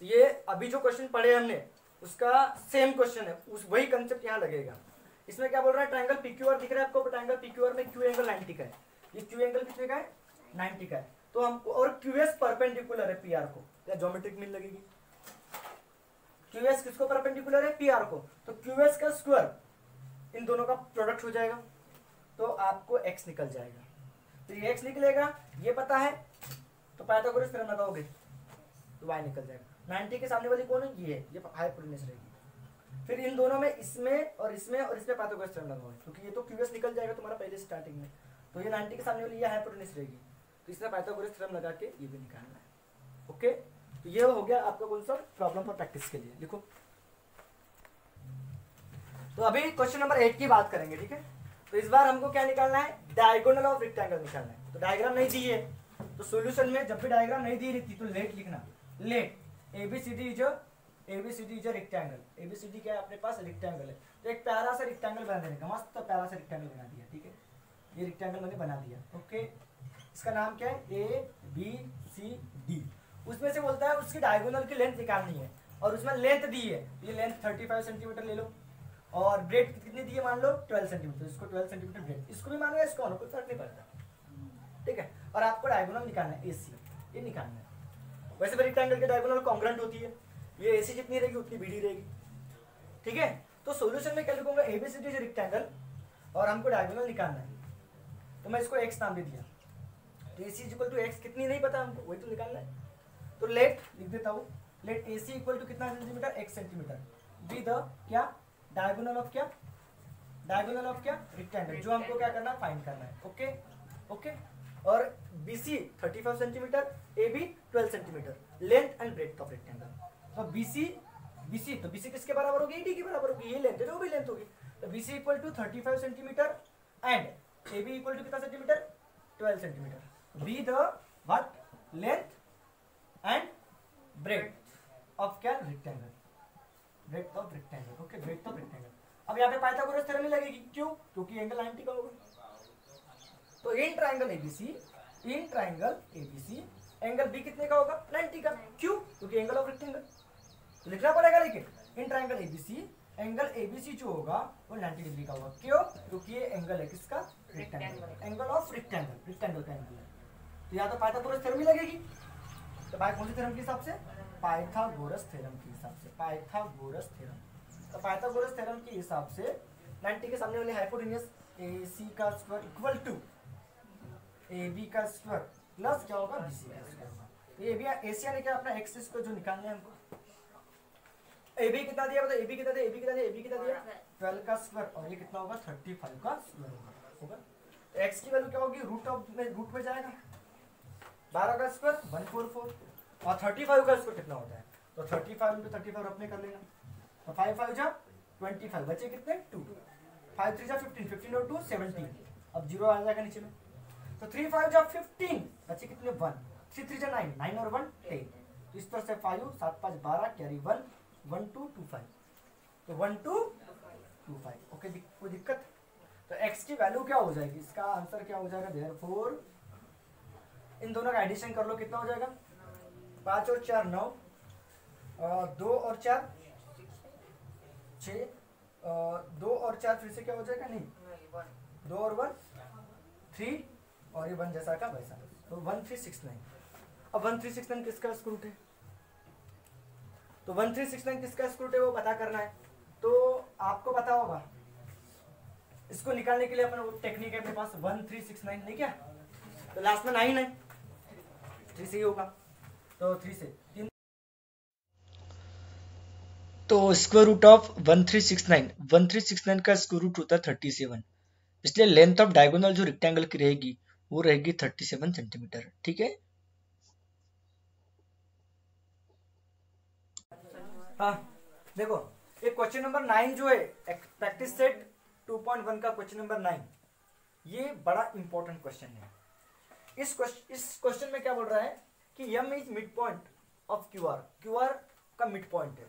तो ये अभी जो क्वेश्चन पढ़े हमने उसका सेम क्वेश्चन है, उस वही कंसेप्ट यहाँ लगेगा। इसमें क्या बोल रहा है? ट्रायंगल पीक्यूआर दिख रहा है आपको? ट्रायंगल पीक्यूआर में क्यू एंगल 90 का है। ये क्यू एंगल कितने का है? 90 का है। तो हमको, और क्यूएस परपेंडिकुलर है पीआर को, या ज्योमेट्रिक मीन लगेगी। क्यूएस किसको परपेंडिकुलर है? पीआर को। तो क्यूएस का स्क्वायर इन दोनों का प्रोडक्ट हो जाएगा, तो आपको एक्स निकल जाएगा। तो ये एक्स निकलेगा, ये पता है, तो पाइथागोरस थ्योरम लगाओगे तो y निकल जाएगा। 90 के सामने वाली कौन है? ये हाइपोटेन्यूज रहेगी। फिर इन दोनों में, इसमें और इसमें और इसमें पाइथागोरस थ्योरम लगाओगे, क्योंकि ये तो क्यूएस निकल जाएगा तुम्हारा पहले स्टार्टिंग में। तो ये 90 के सामने वाली ये हाइपोटेन्यूज रहेगी, तो इसमें पाइथागोरस थ्योरम लगा के ये भी निकालना है। ओके, तो ये हो गया आपका कौन सा? प्रॉब्लम फॉर प्रैक्टिस के लिए। लिखो। तो अभी क्वेश्चन नंबर 8 की बात करेंगे, ठीक है। तो इस बार हमको क्या निकालना है? डायगोनल ऑफ रेक्टेंगल निकालना है। तो डायग्राम नहीं दी है, तो सॉल्यूशन में जब भी डायग्राम नहीं दी रहती तो लेट लिखना। Let ABCD is a rectangle. ABCD क्या है अपने पास? रेक्टेंगल है। तो एक प्यारा सा रेक्टेंगल बना देने का, मस्त प्यारा सा रेक्टेंगल बना दिया, ठीक है। ये रेक्टेंगल मैंने बना दिया। ओके, इसका नाम क्या है? A B C D. उसमें से बोलता है उसकी डायगोनल की लेंथ निकालनी है, और उसमें लेंथ दी है, ये लेंथ 35 सेंटीमीटर ले लो, और ब्रेड कितनी दी है? मान लो 12 सेंटीमीटर। इसको 12 सेंटीमीटर ब्रेड, इसको भी मानो, इसको मानो, कोई फर्क नहीं पड़ता, ठीक है। और आपको डायगोनल निकालना है, एसी, ये निकालना है। वैसे भी रेक्टेंगल की डायगोनल कॉन्ग्रुएंट होती है, ये एसी जितनी रहेगी उतनी बीडी रहेगी, ठीक है। तो सॉल्यूशन में क्या लिखूंगा? एबीसीडी इज रेक्टेंगल, और हमको डायगोनल निकालना है, तो मैं इसको एक्स नाम दे दिया। तो एसी इक्वल टू एक्स कितनी नहीं पता हमको, वही तो निकालना है। तो लेट लिख देता हूँ, लेट एसी इक्वल टू कितना centimetre? x centimetre, be the क्या? डायगोनल ऑफ क्या? डायगोनल ऑफ क्या? रेक्टेंगल, जो हमको क्या करना है? फाइंड करना है। Okay okay. और BC 35 centimetre, AB 12 centimetre, length and breadth of rectangle. तो BC तो BC किसके बराबर होगी? AD के बराबर होगी। ये लेंथ है, जो भी लेंथ होगी, तो BC equal to 35 centimetre and AB equal to कितना centimetre, 12 centimetre. Be the what length and breadth of क्या rectangle, breadth of rectangle. Okay, breadth of rectangle. अब यहाँ पे पाइथागोरस थ्योरम ही लगेगी, क्यों? क्योंकि एंगल 90 का होगा। तो in triangle ABC angle B कितने का होगा, 90 का। क्यों? क्योंकि एंगल ऑफ रेक्टेंगल तो लिखना पड़ेगा। लेकिन इन ट्राइंगल एबीसी एंगल एबीसी जो होगा वो 90 डिग्री का होगा। क्यों? क्योंकि ये एंगल है किसका, rectangle, angle of rectangle, rectangle का एंगल है। तो यहाँ तो पाइथागोरस थ्योरम ही लगेगी। तो कौन सी थ्योरम के हिसाब से, पाइथागोरस थ्योरम के हिसाब से, पाइथागोरस थ्योरम। तो पाइथागोरस थ्योरम के हिसाब से 90 के सामने वाले हाइपोटेन्यूस AC का स्क्वायर इक्वल टू AB का स्क्वायर प्लस क्या होगा, BC का स्क्वायर होगा। ये भी एशिया ने क्या अपना x स्क्वायर जो निकालना है हमको। AB कितना दिया, बताओ AB कितना दिया, AB कितना दिया, AB कितना दिया, 12 का स्क्वायर, और ये कितना होगा, 35 का स्क्वायर होगा। तो x की वैल्यू क्या होगी, रूट में जाएगा, 12 का स्क्वायर 144, और 35 का स्क्वायर कितना होता है, तो 35 इंटू 35 अपने कर लेना। तो 5 5 जा 25, बचे कितने 2, 5 3 जा 15, 15 और 2 17, अब 0 आ जाएगा नीचे में। तो 3 5 जा 15, बचे कितने 1, 3 3 जा 9, 9 और 1 10, तो इस तरह से 5 7 5 12 कैरी 1 1 2 2 5, तो 1 2 2 5। ओके, कोई दिक्कत? तो x की वैल्यू क्या हो जाएगी, इसका आंसर क्या हो जाएगा, देयरफॉर इन दोनों का एडिशन कर लो, कितना हो जाएगा, 5 और 4 9, 2 और 4 6, 2 और 4 फिर से क्या हो जाएगा, नहीं 2 और 1 3, और ये 1 जैसा का वैसा, तो 1369। अब 1369 किसका स्क्वायर रूट है, तो 1369 किसका स्क्वायर रूट है वो पता करना है। तो आपको पता होगा, इसको निकालने के लिए अपन वो टेक्निक है अपने पास, 1369 नहीं क्या, तो लास्ट में 9 है, 3 से ही होगा, तो 3 से 3, तो स्क्वायर रूट ऑफ 1369 का स्क्वायर रूट होता है 37, इसलिए लेंथ ऑफ डायगोनल जो रेक्टेंगल की रहेगी वो रहेगी 37 सेंटीमीटर। ठीक है, हाँ देखो एक क्वेश्चन नंबर 9 जो है प्रैक्टिस सेट 2.1 का क्वेश्चन नंबर 9, ये बड़ा इंपॉर्टेंट क्वेश्चन है। इस क्वेश्चन में क्या बोल रहा है कि m is mid point of QR का मिड पॉइंट है,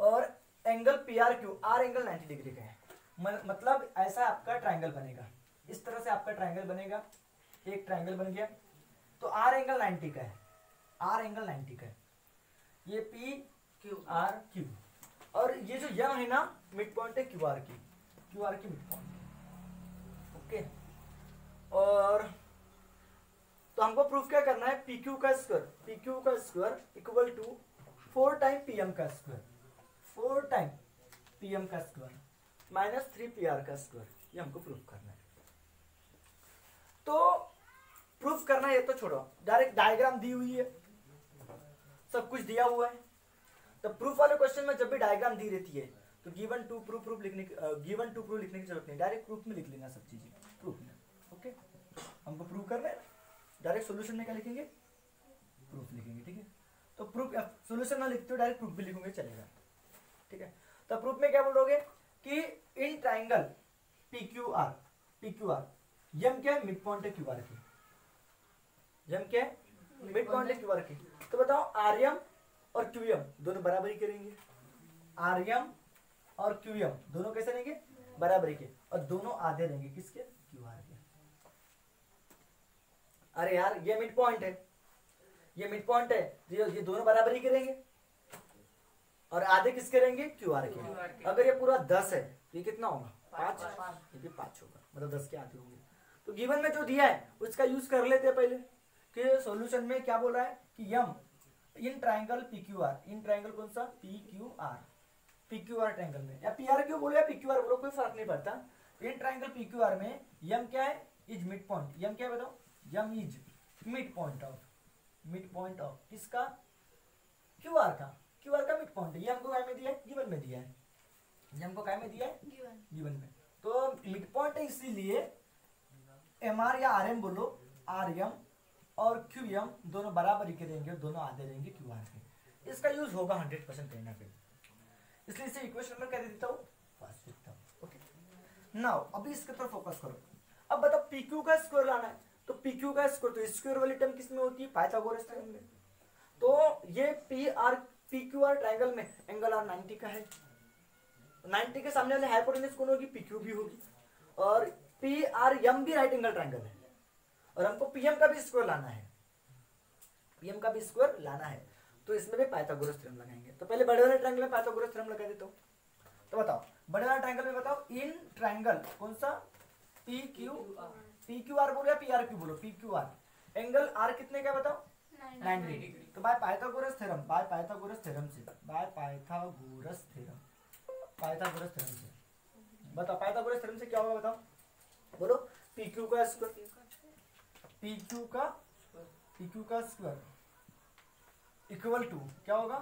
और angle PRQ, R angle 90 degree का है। मतलब ऐसा आपका ट्राइंगल बनेगा, इस तरह से आपका ट्राइंगल बनेगा, एक ट्राइंगल बन गया, तो R एंगल 90 का है, R एंगल 90 का है, ये PRQ, और ये जो यम है ना मिड पॉइंट है QR की मिड पॉइंट। ओके, और तो हमको प्रूफ क्या करना है, PQ का square equal to 4 time PM का स्क्वायर, 4 टाइम PM का स्क्वायर माइनस 3 PR का स्क्वायर, ये हमको प्रूफ करना है। तो प्रूफ करना है ये तो छोड़ो, डायरेक्ट डायग्राम दी हुई है, सब कुछ दिया हुआ है। तो प्रूफ वाले क्वेश्चन में जब भी डायग्राम दी रहती है तो गिवन टू प्रूफ लिखने की जरूरत नहीं, डायरेक्ट प्रूफ में लिख लेना सब चीजें प्रूफ में। ओके, हमको प्रूफ करना है, डायरेक्ट सॉल्यूशन में क्या लिखेंगे, प्रूफ लिखेंगे। ठीक है, तो प्रूफ सॉल्यूशन में लिखते हो डायरेक्ट प्रूफ भी लिखोगे चलेगा। ठीक है, तो प्रूफ में क्या बोलोगे कि इन ट्राइंगल PQR यम क्या है, मिड पॉइंट है QR की, यम क्या है, मिड पॉइंट है QR की। तो बताओ RM और QM दोनों बराबरी करेंगे, RM और QM दोनों कैसे रहेंगे, बराबरी के, और दोनों आधे रहेंगे किसके, QR के। अरे यार ये मिड पॉइंट है, ये दोनों बराबरी करेंगे, और आधे किसके रहेंगे, QR के। अगर ये पूरा 10 है तो ये कितना होगा, 5, ये भी 5 होगा, मतलब 10 के आधे होंगे। तो गिवन में जो दिया है उसका यूज कर लेते हैं पहले, कि सॉल्यूशन में क्या बोल रहा है कि यम in triangle PQR, in triangle कौन सा, PQR ट्राइंगल में, या PRQ बोलो या PQR बोलो, कोई फर्क नहीं पड़ता। इन ट्राइंगल PQR में यम क्या है, इज मिड पॉइंट, यम क्या है बताओ, यम इज मिड पॉइंट ऑफ किसका, QR का मिड पॉइंट है। ये हमको काय में दिया है, गिवन में दिया है, ये हमको काय में दिया है, गिवन में। तो मिड पॉइंट है, इसीलिए MR या RM बोलो, RM और QM दोनों बराबरी के रहेंगे, दोनों आधे रहेंगे QR के। इसका यूज होगा 100% कहीं ना कहीं, इसलिए इसे इक्वेशन नंबर क्या दे देता हूँ, फर्स्ट देता हूँ। ओके, नाउ अभी इसके तरफ फोकस करो। अब बताओ पी क्यू का स्क्वायर लाना है, तो पी क्यू का स्क्वायर तो स्क्वायर वाली टर्म किस में होती है, पाइथागोरस थ्योरम में। तो ये पी क्यू आर ट्राइंगल में एंगल आर 90 का है, 90 के सामने वाले हाइपोटेन्यूज कौन होगी, पी क्यू भी होगी, और पी आर एम भी राइट एंगल ट्राइंगल है, और हमको पीएम का भी स्क्वायर लाना है, पीएम का भी स्क्वायर लाना है, तो इसमें भी पाइथागोरस थ्योरम लगाएंगे। तो पहले बड़े वाले ट्रायंगल में पाइथागोरस थ्योरम लगा देता हूं। तो बताओ बड़े वाले ट्रायंगल में बताओ इन ट्रायंगल कौन सा, पी क्यू आर बोलो या पी आर क्यू बोलो, P Q R angle R कितने का बताओ 90 डिग्री। तो by Pythagoras theorem, by Pythagoras theorem से, by Pythagoras theorem, Pythagoras theorem से बताओ, पाइथागोरस थ्योरम से क्या होगा बताओ, बोलो पी क्यू का स्क्वायर, पी क्यू का स्क्वायर इक्वल टू क्या होगा,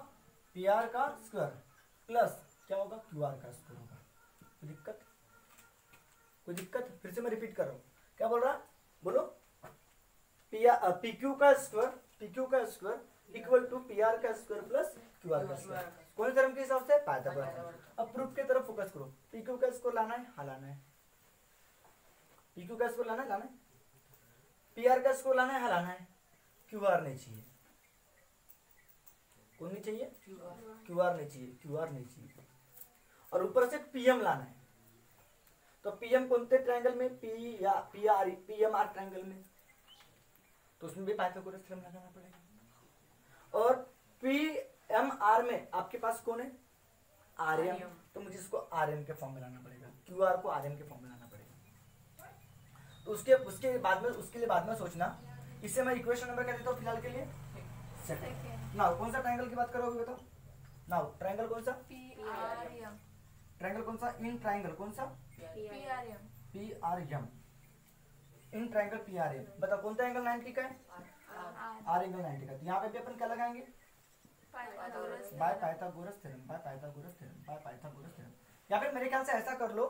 पी आर का स्क्वायर प्लस क्या होगा, क्यू आर का स्क्वायर होगा। कोई दिक्कत, कोई दिक्कत, फिर से मैं रिपीट कर रहा हूं, क्या बोल रहा, बोलो पी क्यू का square equal to P R का स्क्वायर प्लस क्यू आर का स्क्वायर, कौन थ्योरम के हिसाब से, पाइथागोरस। अब प्रूफ की तरफ फोकस करो, पी क्यू का स्क्वायर लाना है, हाँ लाना है, पी क्यू का स्क्वायर लाना है, पी आर का स्क्वायर लाना है, हाँ लाना है, क्यू आर नहीं चाहिए, कौन नहीं चाहिए, क्यू आर नहीं चाहिए, क्यू आर नहीं चाहिए, और ऊपर से पीएम लाना है। तो पीएम कौन से ट्रायंगल में, पीएम आर ट्रायंगल में, तो उसमें भी पाइथागोरस थ्योरम लगाना पड़ेगा। और पीएम आर में आपके पास कौन है, आरएम, तो मुझे इसको आरएम के फॉर्म में लाना पड़ेगा, क्यू आर को आरएम के फॉर्म में लाना पड़ेगा। तो उसके बाद में, उसके लिए बाद में सोचना। इससे मैं इक्वेशन नंबर क्या देता हूँ फिलहाल के लिए, सेकंड। नाउ कौन सा ट्रायंगल की बात करोगे बताओ, नाउ ट्रायंगल कौन सा, ट्रायंगल कौन सा, इन ट्रायंगल कौन सा, पीआरएम, इन ट्रायंगल पीआरएम। बताओ कौन सा एंगल 90 का है, आर एंगल 90 का। तो यहाँ पे भी अपन क्या लगाएंगे, bye Pythagoras theorem, by Pythagoras theorem, by Pythagoras theorem. या फिर मेरे ख्याल से ऐसा कर लो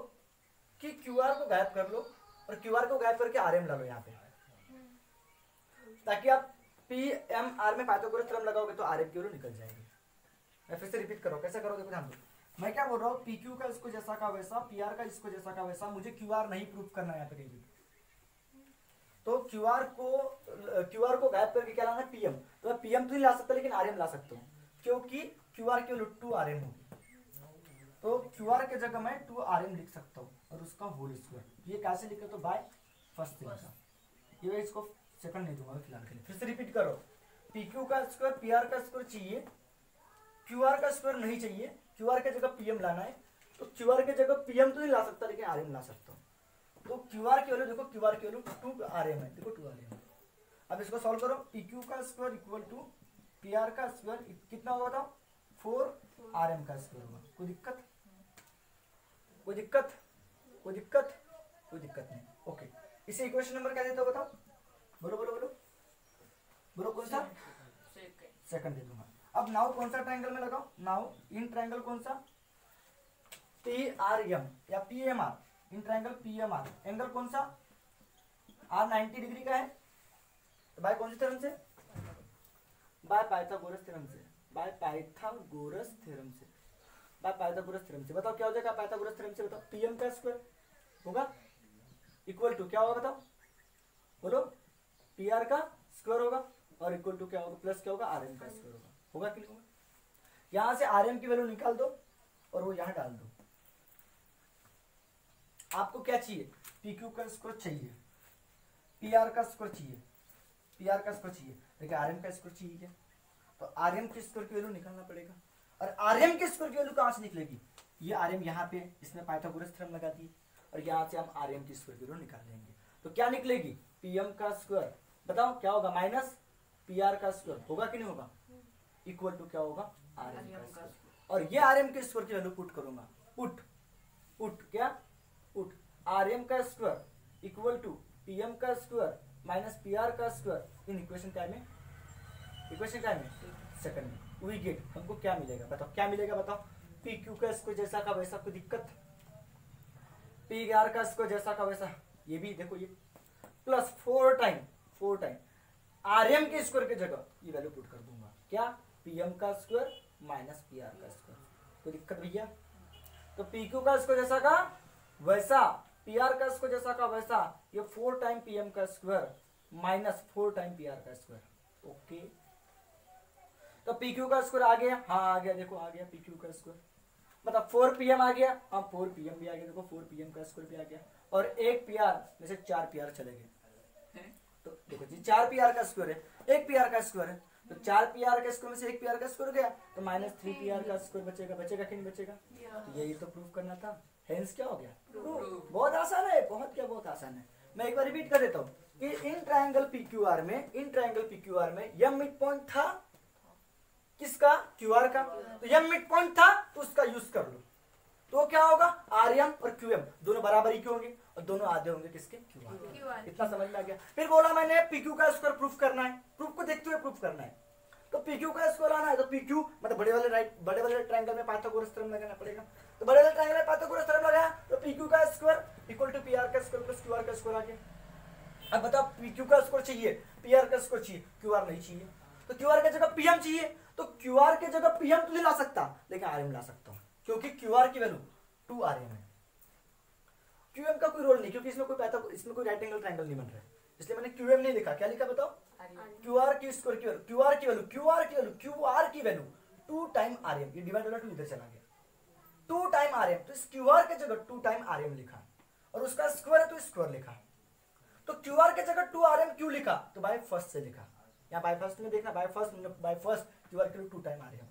कि क्यूआर को गायब कर लो और क्यूआर को गायब करके आरएम ला लो यहाँ पे, ताकि आप पी एम आर में पाइथागोरस थ्योरम लगाओगे तो आरएम की वैल्यू निकल जाएगी। मैं फिर से रिपीट करो, कैसे करोगे ध्यान दो। मैं क्या बोल रहा हूँ, पी क्यू का इसको जैसा का वैसा, पी आर का इसको जैसा का वैसा, मुझे क्यू आर नहीं प्रूफ करना है यहाँ पे कहीं भी। तो क्यू आर को गायब करके क्या लाना है, पीएम। तो मैं पीएम तो नहीं ला सकता लेकिन आरएम ला सकता हूँ, क्योंकि क्यू आर की वैल्यू 2 आरएम होगी। तो क्यू आर के जगह मैं 2 आरएम लिख सकता हूँ और उसका होल स्क्वायर। ये कैसे लिखे, तो बाय फर्स्ट थिंग का, ये इसको सेकंड नहीं दूंगा फिलहाल के लिए। फिर से रिपीट करो, पी क्यू का स्क्वायर पी आर का स्क्वायर चाहिए, क्यू आर का स्क्वायर नहीं चाहिए, क्यू आर के जगह पीएम लाना है। तो क्यू आर के जगह पीएम तो नहीं ला सकता लेकिन आरएम ला सकता हूँ। तो क्यू आर की वैल्यू देखो, क्यू आर की वैल्यू 2 आरएम है, देखो 2 आरएम है। अब इसको सॉल्व करो, पी क्यू का square equal to P R का स्क्वायर कितना होगा बताओ, 4 आरएम का स्क्वायर होगा। कोई दिक्कत, कोई दिक्कत, कोई दिक्कत, कोई दिक्कत नहीं, ओके। इसे इक्वेशन नंबर क्या देता हो बताओ, बोलो बोलो बोलो बोलो, कौन सा, सेकंड दे दूंगा। अब नाउ कौन सा ट्रायंगल में लगाओ, नाउ इन ट्रायंगल कौन सा, पीआरएम या PMR, in triangle PMR angle कौन सा, आर 90 डिग्री का है। तो बाय कौन से थ्योरम से, बाय पाइथागोरस थ्योरम से, बाय पाइथागोरस थ्योरम से, बाय पाइथागोरस थ्योरम से। बताओ क्या हो जाएगा पाइथागोरस थ्योरम से, बताओ पीएम का स्क्वायर होगा इक्वल टू क्या होगा बताओ, बोलो पीआर का स्क्वायर होगा और इक्वल टू क्या होगा, प्लस क्या होगा, आरएम का स्क्वायर होगा। होगा कि नहीं होगा, यहां से आरएम की वैल्यू निकाल दो और वो यहां डाल दो। आपको क्या चाहिए, पी क्यू का स्क्वायर चाहिए, पी आर का स्क्वायर चाहिए, पी आर का स्क्वायर चाहिए, देखिए आर एम का स्क्वायर चाहिए क्या, तो आर एम के स्क्वायर की वैल्यू निकालना पड़ेगा। और आर एम के स्क्वायर की वैल्यू कहां से निकलेगी, ये आर एम यहाँ पे इसमें पाइथागोरस थ्योरम लगा दिए और यहाँ से हम आर एम की स्क्वायर की वैल्यू निकाल लेंगे। तो क्या निकलेगी, पी एम का स्क्वायर बताओ क्या होगा, माइनस पी आर का स्क्वायर होगा कि नहीं होगा, इक्वल टू क्या होगा, आर एम का स्क्वायर। और ये आर एम के स्क्वायर की वैल्यू पुट करूंगा, पुट क्या, पुट आर एम का square equal to P M का स्क्वायर माइनस पी आर का स्क्वायर इन इक्वेशन क्या में, इक्वेशन क्या में, सेकंड में। वी गेट, हमको क्या मिलेगा बताओ, क्या मिलेगा बताओ, पी क्यू का स्क्वायर जैसा का वैसा, कोई दिक्कत, पी आर का स्क्वायर जैसा का वैसा, ये भी देखो ये प्लस 4 टाइम आर एम के स्क्वायर की जगह ये वैल्यू पुट कर दूंगा, क्या, पी एम का स्क्वायर माइनस पी आर का स्क्वायर। कोई दिक्कत भैया, तो पी क्यू का स्क्वायर जैसा का वैसा पी आर का स्क्वायर जैसा का वैसा, ये 4 टाइम पी एम का square minus 4 time P R का स्क्वायर। ओके, तो पी क्यू का स्क्वायर आ गया, हाँ आ गया, देखो आ गया पी क्यू का स्क्वायर, मतलब 4 पी एम आ गया, हाँ 4 पी एम भी आ गया, देखो 4 पी एम का स्क्वायर भी आ गया, और एक पी आर में से 4 पी आर चले गए, तो देखो जी 4 पी आर का स्क्वायर है, 1 पी आर का स्क्वायर है, तो 4 पी आर का स्क्वायर में से 1 पी आर का स्क्वायर गया, तो माइनस 3 पी आर का स्क्वायर बचेगा, बचेगा कि नहीं बचेगा, तो यही तो प्रूफ करना था, हेंस क्या हो गया प्रूफ। बहुत आसान है, बहुत क्या बहुत आसान है। मैं एक बार रिपीट कर देता हूँ कि इन ट्रायंगल पीक्यूआर में, इन ट्रायंगल पीक्यूआर में यम मिड पॉइंट था किसका, क्यूआर का, तो यम मिड पॉइंट था तो उसका यूज कर लो, तो क्या होगा आरएम और क्यूएम दोनों बराबरी के होंगे और दोनों आधे होंगे किसके, क्यूआर। इतना समझ में आ गया। फिर बोला मैंने पीक्यू का स्क्वायर प्रूफ करना है, प्रूफ को देखते हुए प्रूफ करना है, तो पीक्यू का स्क्वायर आना है, तो पीक्यू मतलब बड़े वाले ट्रायंगल में पाइथागोरस थ्योरम लगाना पड़ेगा, तो बड़े वाले ट्रायंगल में पाइथागोरस थ्योरम लगाया, तो पीक्यू का स्क्वायर इक्वल टू पीआर का स्क्वायर प्लस क्यूआर का स्क्वायर आ गया। अब बताओ पीक्यू का स्क्वायर चाहिए, पीआर का स्क्वायर चाहिए, क्यूआर नहीं चाहिए, तो क्यूआर की जगह पीएम चाहिए, तो क्यूआर की जगह पीएम तो नहीं ला सकता, लेकिन आरएम ला सकता हूं, क्योंकि क्यूआर की वैल्यू 2 आरएम है। क्यूएम का कोई रोल नहीं, क्योंकि इसमें कोई राइट एंगल ट्रायंगल नहीं बन रहा है, इसलिए मैंने क्यूएम नहीं लिखा। क्या लिखा बताओ, क्यूआर की स्क्वायर की वैल्यू, क्यूआर की वैल्यू 2 टाइम आरएम, ये डिवाइड वाला 2 इधर चला गया, 2 टाइम आरएम, तो इस क्यूआर की जगह 2 टाइम आरएम लिखा, और उसका स्क्वायर है तो स्क्वायर लिखा, तो क्यूआर की जगह 2 आरएम क्यों लिखा, तो बाय फर्स्ट से लिखा, यहाँ बाय फर्स्ट में देखना, बाय फर्स्ट क्यूआर के लिए 2 टाइम आरएम,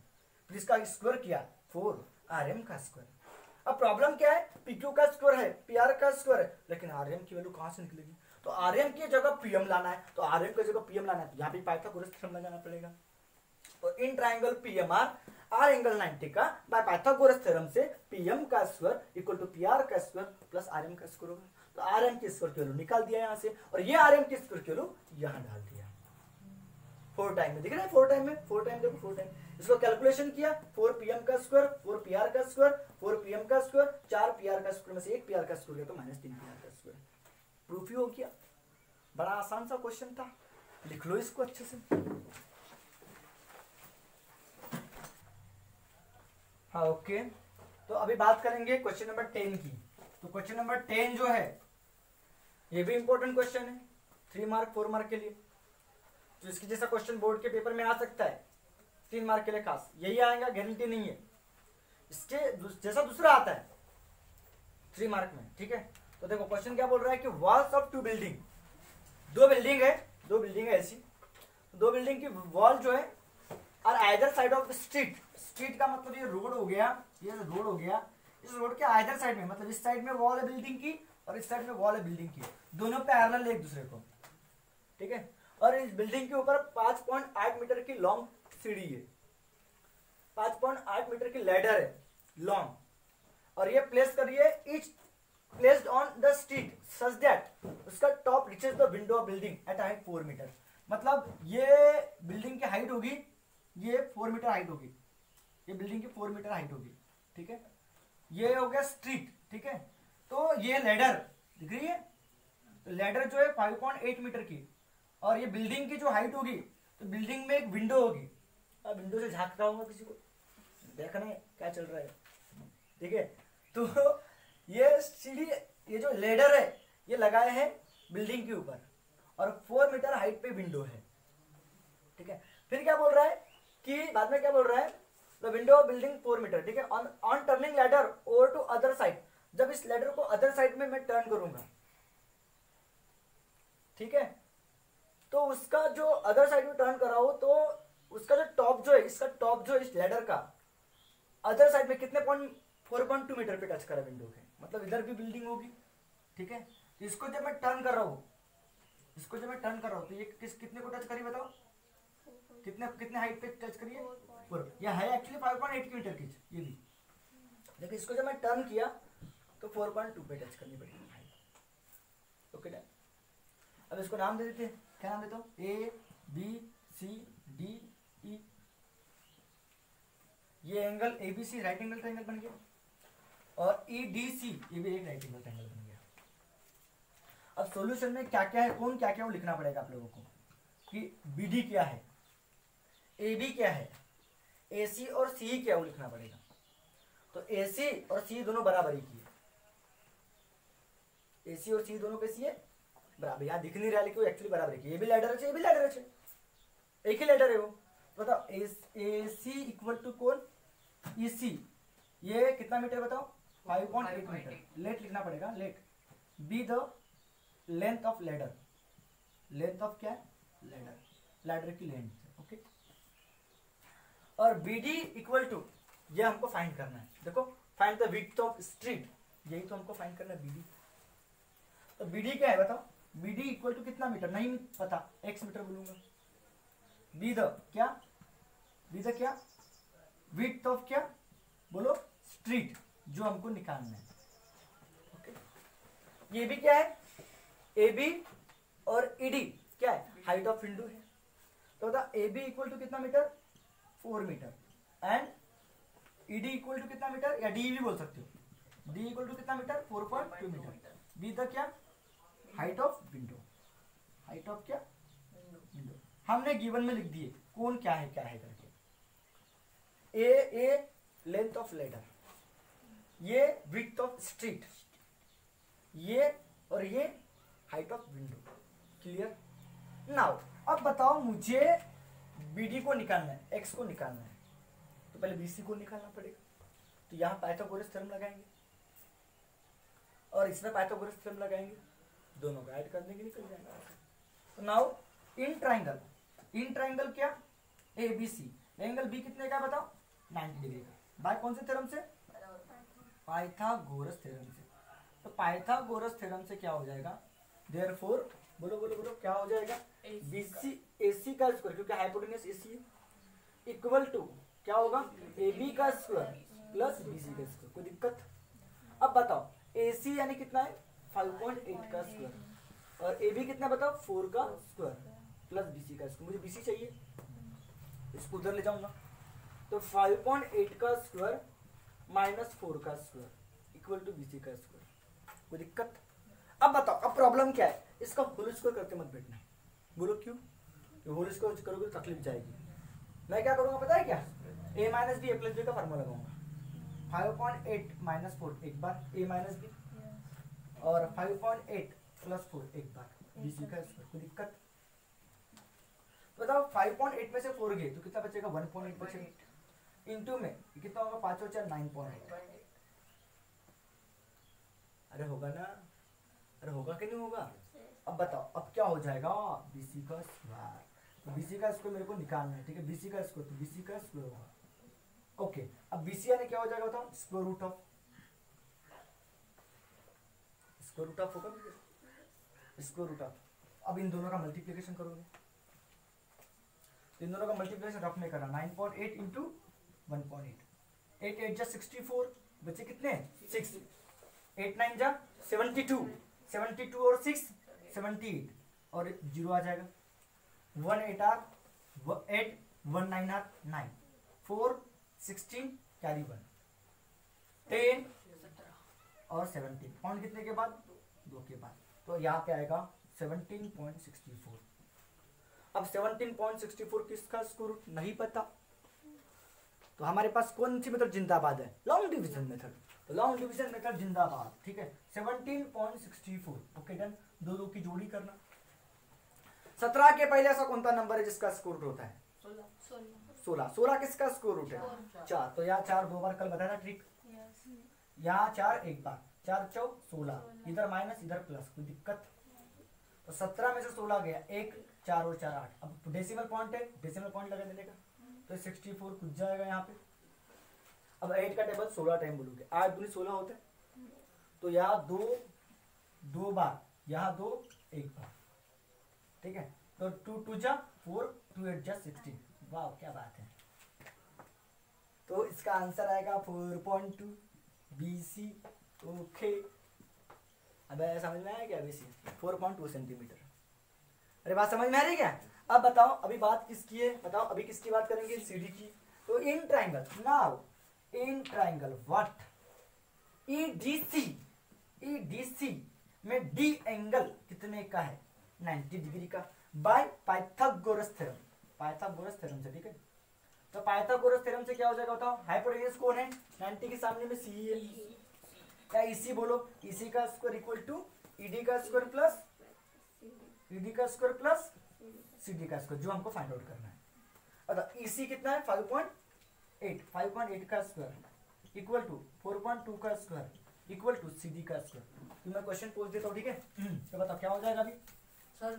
फिर इसका स्क्वायर किया 4 आरएम का स्क्वायर। अब प्रॉब्लम क्या है, पीक्यू का स्क्वायर है, पीआर का स्क्वायर है, लेकिन आरएम की वैल्यू कहां से निकलेगी, तो आरएम की जगह पीएम लाना है, तो आरएम की जगह पीएम लाना है, तो यहाँ पे पाइथागोरस थ्योरम लगाना पड़ेगा। तो in triangle PMR R angle 90 का बाय पाइथागोरस थ्योरम से पीएम का स्क्वायर इक्वल टू पीआर का स्क्वायर प्लस आरएम का स्क्वायर होगा, तो आरएम की स्क्वायर की वैल्यू निकाल दिया यहाँ से, और ये आरएम की स्क्वायर की वैल्यू यहाँ डाल दिया 4 टाइम में, दिख रहा है 4 टाइम में, 4 टाइम देखो 4 टाइम, इसको कैलकुलेशन किया, 4 पीएम का स्क्वायर, 4 पीआर का स्क्वायर, 4 पीएम का स्क्वायर, 4 पीआर का स्क्वायर में से 1 पीआर का स्क्वायर गया, तो माइनस 3 पीआर का स्क्वायर, प्रूफ ही हो गया। बड़ा आसान सा क्वेश्चन था, लिख लो इसको अच्छे से। हाँ ओके, तो अभी बात करेंगे क्वेश्चन नंबर 10 की। तो क्वेश्चन नंबर 10 जो है ये भी इंपॉर्टेंट क्वेश्चन है, 3 मार्क 4 मार्क के लिए, तो इसकी जैसा क्वेश्चन बोर्ड के पेपर में आ सकता है 3 मार्क के लिए खास, यही आएगा गारंटी नहीं है, इसके जैसा दूसरा आता है 3 मार्क में, ठीक है। तो देखो क्वेश्चन क्या बोल रहा है कि वॉल्स ऑफ 2 बिल्डिंग, 2 बिल्डिंग है ऐसी, 2 बिल्डिंग की वॉल जो है और either side of street, street का मतलब ये रोड हो गया, ये रोड हो गया, इस रोड के आइदर साइड में, मतलब इस साइड में वॉल है बिल्डिंग की और इस साइड में वॉल है बिल्डिंग की, दोनों पैरेलल है एक दूसरे को, ठीक है, और इस बिल्डिंग के ऊपर 5.8 मीटर की लॉन्ग सीढ़ी है, 5.8 मीटर की लैडर है लॉन्ग, और ये प्लेस करिए each placed on the street such that उसका top reaches the window of building at height 4 metre, मतलब ये बिल्डिंग की हाइट होगी, ये 4 मीटर हाइट होगी, ये बिल्डिंग की 4 मीटर हाइट होगी, ठीक है, ये हो गया स्ट्रीट, ठीक है, तो ये लैडर दिख रही है, तो लैडर जो है 5.8 मीटर की, और ये बिल्डिंग की जो हाइट होगी, तो बिल्डिंग में एक विंडो होगी, अब विंडो से झांक रहा हूँ किसी को देखना है क्या चल रहा है, ठीक है, तो ये सीढ़ी, ये जो लैडर है ये लगाए हैं बिल्डिंग के ऊपर, और 4 मीटर हाइट पे विंडो है, ठीक है। फिर क्या बोल रहा है कि बाद में क्या बोल रहा है, the window of building 4 metre, ठीक है, on turning ladder over to other side, जब इस लैडर को अदर साइड में मैं टर्न करूंगा, ठीक है, तो उसका जो अदर साइड में टर्न कर रहा हूं, तो उसका जो टॉप जो है, इसका टॉप जो है इस लैडर का अदर साइड में कितने 4.2 मीटर पे टच करा विंडो के, मतलब इधर भी बिल्डिंग होगी, ठीक है, तो इसको जब मैं टर्न कर रहा हूं, तो ये कितने को टच करी बताओ, कितने हाइट पे टच करिए, यह है एक्चुअली 5.8 मीटर की, ये भी देखिए, इसको जब मैं टर्न किया तो 4.2 पे टच करनी पड़ेगी हाइट, ओके डन। अब इसको नाम दे देते हैं, क्या नाम देता हूँ, ए बी सी डी ई, ये angle ABC right angle triangle बन गया, और ईडीसी ये भी एक राइट एंगल ट्रायंगल बन गया। अब सॉल्यूशन में क्या क्या है, कौन क्या क्या वो लिखना पड़ेगा आप लोगों को, कि बीडी क्या है, एबी क्या है, एसी और सी क्या वो लिखना पड़ेगा। तो एसी और सी दोनों बराबरी की है, AC और C दोनों कैसी है, बराबर। यहाँ दिख नहीं रहा लेकिन वो एक्चुअली बराबर है, ये भी लैडर है, ये भी लैडर है, एक ही लैडर है वो। बताओ AC इक्वल टू कौन, EC, ये कितना मीटर बताओ, 5.8 मीटर। लेट लिखना पड़ेगा, let B the length of ladder, length of क्या है, लैडर, लैडर की लेंथ, ओके। और BD इक्वल टू, ये हमको फाइंड करना है, देखो find the width of street, यही तो हमको फाइंड करना है BD। तो BD क्या है बताओ, BD इक्वल टू कितना मीटर नहीं पता, x मीटर बोलूंगा। बी द क्या, बी द क्या, विड्थ ऑफ क्या बोलो, स्ट्रीट, जो हमको निकालना है, ओके। ये भी क्या है, AB और ED क्या है, हाइट ऑफ विंडो है। तो बता AB इक्वल टू कितना metre, 4 metre, and ED equal to कितना मीटर, या D भी बोल सकते हो, D इक्वल टू कितना मीटर, 4.2 मीटर। बी द क्या, height of window, height of क्या, विंडो। हमने गिवन में लिख दिए कौन क्या है करके। ए लेंथ ऑफ लैडर, ये विड्थ ऑफ स्ट्रीट, ये और ये height of window, clear. Now अब बताओ मुझे BD को निकालना है, X को निकालना है, तो पहले BC को निकालना पड़ेगा। तो यहाँ पाइथागोरस थ्योरम लगाएंगे और इसमें पाइथागोरस थ्योरम लगाएंगे, दोनों को ऐड कर देंगे, निकल जाएगा। तो नाउ इन ट्राइंगल क्या, ABC, एंगल B कितने का बताओ, 90 डिग्री का, बाय कौन से थ्योरम से, पाइथागोरस थ्योरम से। तो पाइथागोरस थ्योरम से क्या हो जाएगा, देयरफॉर बोलो बोलो बोलो क्या हो जाएगा, BC AC का स्क्वायर, क्योंकि हाइपोटेन्यूज AC है, इक्वल टू क्या होगा, AB का स्क्वायर प्लस BC का स्क्वायर। कोई दिक्कत। अब बताओ AC यानी कितना है, 5.8 का स्क्वायर, और AB कितना बताओ, 4 का स्क्वायर प्लस BC का स्क्वायर। मुझे BC चाहिए, इसको उधर ले जाऊंगा। तो 5.8 का स्क्वायर माइनस 4 का स्क्वायर इक्वल टू BC का स्क्वायर। कोई दिक्कत। अब बताओ, अब प्रॉब्लम क्या है, इसका होल स्क्वायर करके मत बैठना, बोलो क्यों, होल स्क्वायर करोगे तो तकलीफ जाएगी। मैं क्या करूंगा पता है क्या, A minus B, A plus B का फार्मूला लगाऊंगा। 5.8 माइनस 4 एक बार, A माइनस बी, और 5.8 प्लस 4 एक बार, BC का स्क्वायर। कोई दिक्कत। बताओ 5.8 में से 4 गए तो कितना बचेगा, 1.8 बचेगा। इनटू में कितना होगा, 5 और 4 9.8। अरे होगा ना, अरे होगा कि नहीं होगा। अब बताओ अब क्या हो जाएगा, BC का स्क्वायर। तो BC का स्क्वायर मेरे को निकालना है, ठीक है। BC का स्क्वायर, तो BC का स्क्वायर होगा, ओके। अब BC यानी क्या हो जाएगा बताओ, square root of, square root of होगा, स्क्वायर रूट ऑफ। अब इन दोनों का मल्टीप्लिकेशन करोगे, इन दोनों का मल्टीप्लिकेशन रफ में करना, 9.8 इंटू 1.8, 8 8 जा 64, बचे कितने 6, 8 9 जा 72, 72 और 6 78, और 0 आ जाएगा। 1 8 आर 8, 1 9 आर 9, 4 16 कैरी 1, 10 और 17, पॉइंट कितने के बाद, 2 के बाद। तो यहाँ पे आएगा 17.64। अब 17.64 किसका स्क्वायर रूट नहीं पता, तो हमारे पास कौन सी मेथड जिंदाबाद है, लॉन्ग डिवीजन मेथड। तो लॉन्ग डिवीजन मेथड जिंदाबाद, ठीक है। 17.64, ओके डन। 2 2 की जोड़ी करना। 17 के पहले ऐसा कौन सा नंबर है जिसका स्क्वायर रूट होता है, 16। 16 किसका स्क्वायर रूट है, 4। तो यहाँ 4 2 बार कल बताया था ट्रिक, यहाँ 4 एक बार, 4 चौक 16, इधर माइनस इधर प्लस, कोई दिक्कत। तो 17 में से 16 गया, 1 4 और 4 8। अब डेसिमल पॉइंट है, डेसिमल पॉइंट लगा देने का, तो 64 कुछ जाएगा यहाँ पे। अब 8 का टेबल 16 टाइम बोलोगे, 8 दूनी 16 होता है, तो यहाँ 2 बार, यहाँ 2 एक बार, ठीक है। तो 2 2 जा 4, 2 8 जा 16। वाह क्या बात है। तो इसका आंसर आएगा 4.2 BC, ओके। अब समझ में आया क्या, BC 4.2 सेंटीमीटर। अरे बात समझ में आ रही है क्या। अब बताओ अभी बात किसकी है, बताओ अभी किसकी बात करेंगे, CD की। तो in triangle, now in triangle what, EDC में D एंगल कितने का है, 90 डिग्री का, bye Pythagoras theorem, Pythagoras theorem से, ठीक है। तो पाइथागोरस थ्योरम से क्या हो जाएगा बताओ, हाइपोटेन्यूज कौन है, 90 के सामने में C है, क्या EC बोलो, EC का स्क्वायर इक्वल टू ईडी का स्क्वायर प्लस ईडी का स्क्वायर प्लस सीडी का स्क्वायर, जो हमको फाइंड आउट करना है। अतः ईसी कितना है 5.8, 5.8 का स्क्वायर इक्वल टू 4.2 का स्क्वायर इक्वल टू सीडी का स्क्वायर। तो मैं क्वेश्चन पूछ देता हूँ, ठीक है? तो बताओ क्या हो जाएगा अभी? सर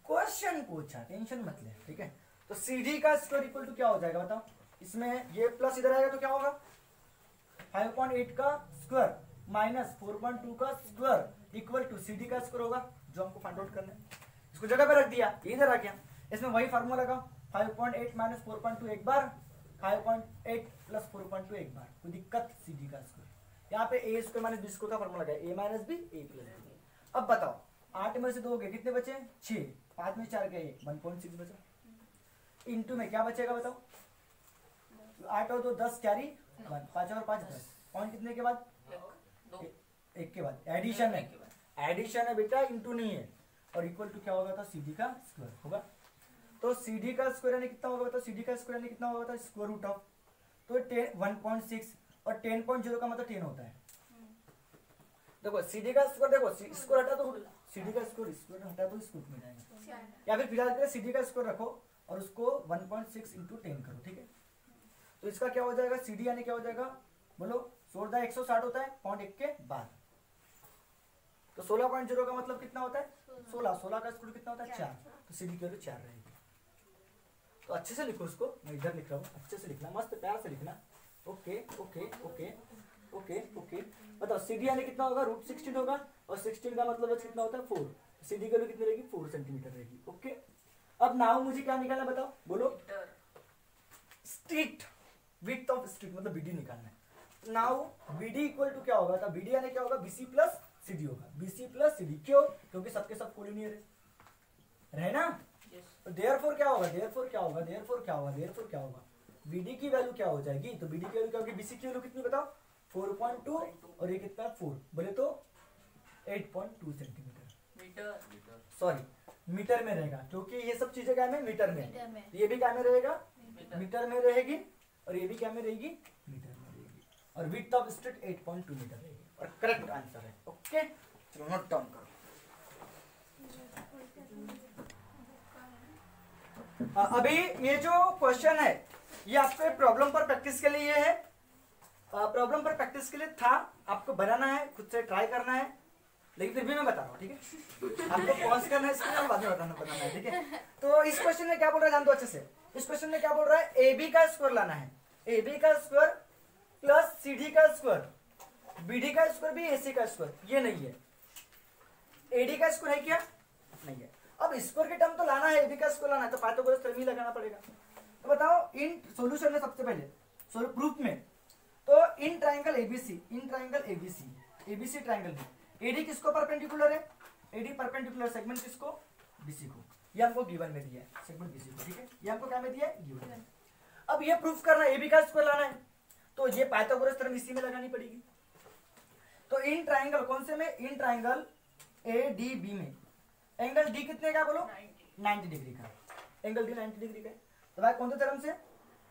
क्वेश्चन पूछा, टेंशन मत ले, ठीक है? तो सीडी का स्क्वायर इक्वल टू क्या हो जाएगा बताओ? इसमें ये प्लस इधर आएगा तो क्या होगा? 5.8 का स्क्वायर माइनस 4.2 का स्क्वायर इक्वल टू सीडी का स्क्वायर होगा, जो हमको फाइंड आउट करना है। इसको जगह पे रख दिया, इधर आ गया। इसमें वही फार्मूला लगाओ, 5.8 माइनस 4.2 एक बार, 5.8 प्लस 4.2 एक बार, कोई दिक्कत? सीडी का स्क्वायर। यहाँ पे ए स्क्वायर माइनस बी स्क्वायर का फार्मूला लगाया, ए माइनस बी ए प्लस बी। अब बताओ 8 में से 2 गए, कितने बचे? 6, 5 में 4 गए, 1.6 बचा। इनटू में क्या बचेगा बताओ? 8 और 2 10 कैरी 1, 5 और 5 10, पॉइंट कितने के बाद? 1 के बाद। एडिशन है, एडिशन है बेटा, इनटू नहीं है। और इक्वल टू क्या होगा? तो सीडी का स्क्वायर होगा। तो सीडी का स्क्वायर यानी कितना होगा बताओ? सीडी का स्क्वायर यानी कितना होगा? स्क्वायर रूट ऑफ, तो 1.6 और 10.0 का मतलब 10 होता है। देखो सीडी का स्क्वायर, देखो स्क्वायर हटा तो सीडी का स्क्वायर हटा तो स्क्वायर में जाएगा, या फिर फिलहाल के लिए सीडी का स्क्वायर रखो और उसको 1.6 इंटू 10 करो, ठीक है? तो इसका क्या हो जाएगा? सीडी यानी क्या हो जाएगा बोलो? 160 होता है पॉइंट 1 के बाद, तो 16.0 का मतलब कितना होता है? 16 का स्क्वायर कितना होता है? 4, तो सीडी की वैल्यू 4 रहेगी। तो अच्छे से लिखो उसको, मैं इधर लिख रहा हूँ, अच्छे से लिखना, मस्त प्यार से लिखना। Okay okay okay okay okay. बताओ सीडी यानी कितना होगा? √16 होगा, और 16 का मतलब कितना होता है? 4। सीडी की वैल्यू कितनी रहेगी? 4 सेंटीमीटर रहेगी। ओके, अब नाउ मुझे क्या निकालना है बताओ? बोलो। स्ट्रिक्ट विड्थ ऑफ स्ट्रिक्ट मतलब बीडी निकालना है। नाउ बीडी इक्वल टू क्या होगा? तो बीडी यानी क्या होगा? बीसी प्लस सीडी होगा, बीसी प्लस सीडी। क्यों? क्योंकि सबके सब कोलिनियर है ना? तो देयरफॉर क्या होगा? देयरफॉर क्या होगा? देयरफॉर क्या होगा? देयरफॉर क्या होगा? बीडी की वैल्यू क्या हो जाएगी? तो बीडी की वैल्यू क्या होगी? बीसी की वैल्यू कितनी बताओ? 4.2 और ये कितना? 4, बोले तो 8.2 सेंटीमीटर। सॉरी मीटर में रहेगा, क्योंकि ये सब चीजें क्या में? मीटर में। ये भी क्या में रहेगा? मीटर में रहेगी, और ये भी क्या में रहेगी? मीटर में रहेगी। और विड्थ ऑफ स्ट्रिट 8.2 मीटर रहेगी, और करेक्ट आंसर है। ओके, चलो नोट डाउन करो। अभी ये जो क्वेश्चन है ये आपके प्रॉब्लम पर प्रैक्टिस के लिए है। प्रॉब्लम पर प्रैक्टिस के लिए था, आपको बनाना है, खुद से ट्राई करना है, लेकिन फिर भी मैं बता रहा हूँ, ठीक है? आपको पॉज करना है, इसके बाद में बताना है, ठीक है? तो इस क्वेश्चन में क्या बोल रहा है जान दो अच्छे से। इस क्वेश्चन में क्या बोल रहा है? ए बी का स्क्वायर लाना है, ए बी का स्क्वायर प्लस सी डी का स्क्वायर, बी डी का स्क्वायर भी ए सी का स्क्वायर, ये नहीं है। ए डी का स्क्वायर है क्या? नहीं है। अब स्क्वायर के टर्म तो लाना है, ए बी का स्क्वायर लाना है, तो पाइथागोरस थ्योरम ही लगाना पड़ेगा। तो बताओ इन सॉल्यूशन में सबसे पहले प्रूफ में, तो in triangle ABC, in triangle ABC, ABC triangle में एडी किसको परपेंडिकुलर है? एडी परपेंडिकुलर सेगमेंट किसको? बीसी को। ये हमको गिवन में दिया है, सेगमेंट बीसी को, ठीक है? ये हमको क्या में दिया है? गिवन में। अब ये प्रूफ करना है, एबी का स्क्वायर लाना है, तो ये पाइथागोरस थ्योरम इसी में लगानी पड़ेगी। तो इन ट्राइंगल कौन से में? In triangle A D B में एंगल डी कितने का बोलो? 90 डिग्री का। एंगल डी 90 डिग्री का है। तो भाई कौन से थ्योरम से?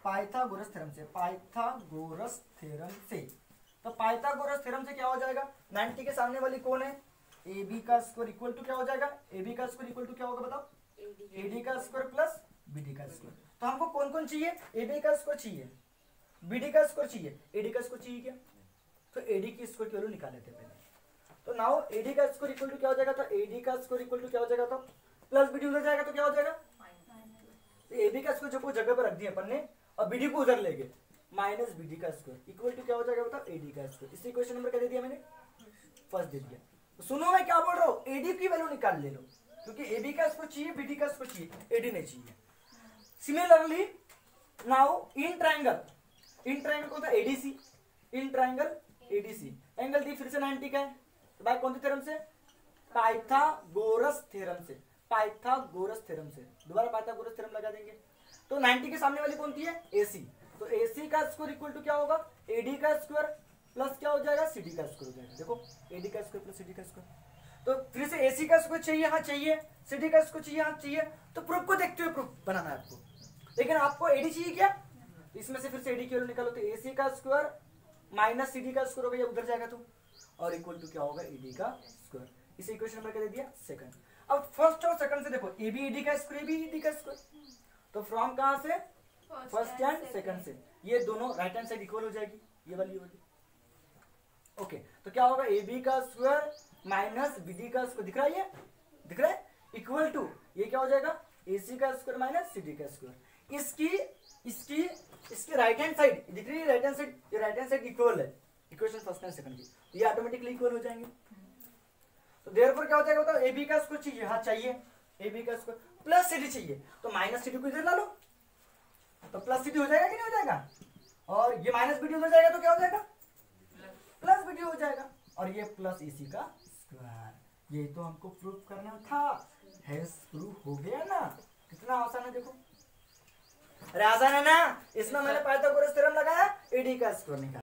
पाइथागोरस थ्योरम से। पाइथागोरस थ्योरम से। तो पाइथागोरस थ्योरम से क्या हो जाएगा? 90 के सामने वाली कौन है? ए बी का स्क्वायर इक्वल टू क्या हो जाएगा? ए बी का स्क्वायर इक्वल टू क्या होगा बताओ? ए डी का स्क्वायर प्लस बी डी का स्क्वायर। तो हमको कौन कौन चाहिए? ए बी का स्क्वायर चाहिए, बी डी का स्क्वायर चाहिए, ए डी का स्क्वायर चाहिए क्या? तो ए डी की स्क्वायर की वैल्यू निकाल लेते हैं पहले। तो नाउ ए डी का स्क्वायर इक्वल टू क्या हो जाएगा? तो ए डी का स्क्वायर इक्वल टू क्या हो जाएगा? तो प्लस बी डी उधर जाएगा तो क्या हो जाएगा? ए बी का स्क्वायर जो जगह पर रख दिया अपन ने, और बी डी को उधर ले गए, माइनस बी डी का स्क्वायर इक्वल टू क्या हो जाएगा बताओ? ए डी का स्क्वायर। इसी क्वेश्चन नंबर क्या दे दिया मैंने? फर्स्ट दे दिया। तो सुनो मैं क्या बोल रहा हूँ, ए डी की वैल्यू निकाल ले लो, क्योंकि ए बी का स्क्वायर चाहिए, बी डी का स्क्वायर चाहिए, ए डी नहीं चाहिए। Similarly now in triangle, in triangle कौन था? ADC, in triangle ADC, angle D फिर से 90 का है, तो भाई कौन से थ्योरम से? पाइथागोरस थ्योरम से। पाइथागोरस थ्योरम से दोबारा पाइथागोरस थ्योरम लगा देंगे। तो 90 के सामने वाली कौन थी है? एसी। तो एसी का स्क्वायर इक्वल टू क्या होगा? एडी का स्क्वायर प्लस क्या हो जाएगा? सीडी का स्क्वायर हो जाएगा। देखो एडी का स्क्वायर प्लस सीडी का स्क्वायर। तो फिर से एसी का स्क्वायर चाहिए, हाँ चाहिए, सीडी का स्क्वायर चाहिए, हाँ चाहिए। तो प्रूफ को देखते हुए प्रूफ बनाना है आपको, लेकिन आपको एडी चाहिए क्या? इसमें से फिर से एडी की वैल्यू निकालो, तो एसी का स्क्वायर माइनस सीडी का स्क्वायर हो गया, उधर जाएगा तो, और इक्वल टू क्या होगा एडी का स्क्वायर। इसे इक्वेशन नंबर क्या दे दिया सेकंड। अब फर्स्ट और सेकंड से देखो ए बी एडी का स्क्वायर, ए बी एडी का स्क्वायर, तो फ्रॉम कहां से फर्स्ट एंड सेकंड से ये दोनों राइट हैंड साइड इक्वल हो जाएगी, ये वाली होगी। ओके तो क्या होगा ए बी का स्क्वायर माइनस बी डी का स्क्वायर, दिख रहा है ये, दिख रहा है, इक्वल टू ये क्या हो जाएगा ए सी का स्क्वायर माइनस सी डी का स्क्वायर। इसकी राइट हैंड साइड दिख रही है, राइट हैंड साइड, ये राइट हैंड साइड इक्वल है इक्वेशन फर्स्ट एंड सेकंड की, तो ये ऑटोमेटिकली इक्वल हो जाएंगे। तो देयरफॉर क्या हो जाएगा बताओ, ए बी का स्क्वायर चाहिए, हाँ चाहिए, ए बी का स्क्वायर प्लस सी डी चाहिए, तो माइनस सी डी को इधर ला लो, तो प्लस सी डी हो जाएगा कि नहीं हो जाएगा, और ये माइनस बी डी उधर जाएगा तो क्या हो जाएगा प्लस बी डी हो जाएगा, और ये प्लस ए सी का स्क्वायर। ये तो हमको प्रूफ करना था, हेल्स प्रूफ हो गया ना, कितना आसान है देखो, अरे आसान है ना। इसमें मैंने पाइथागोरस थ्योरम लगाया, एडी का स्क्वायर निकाला।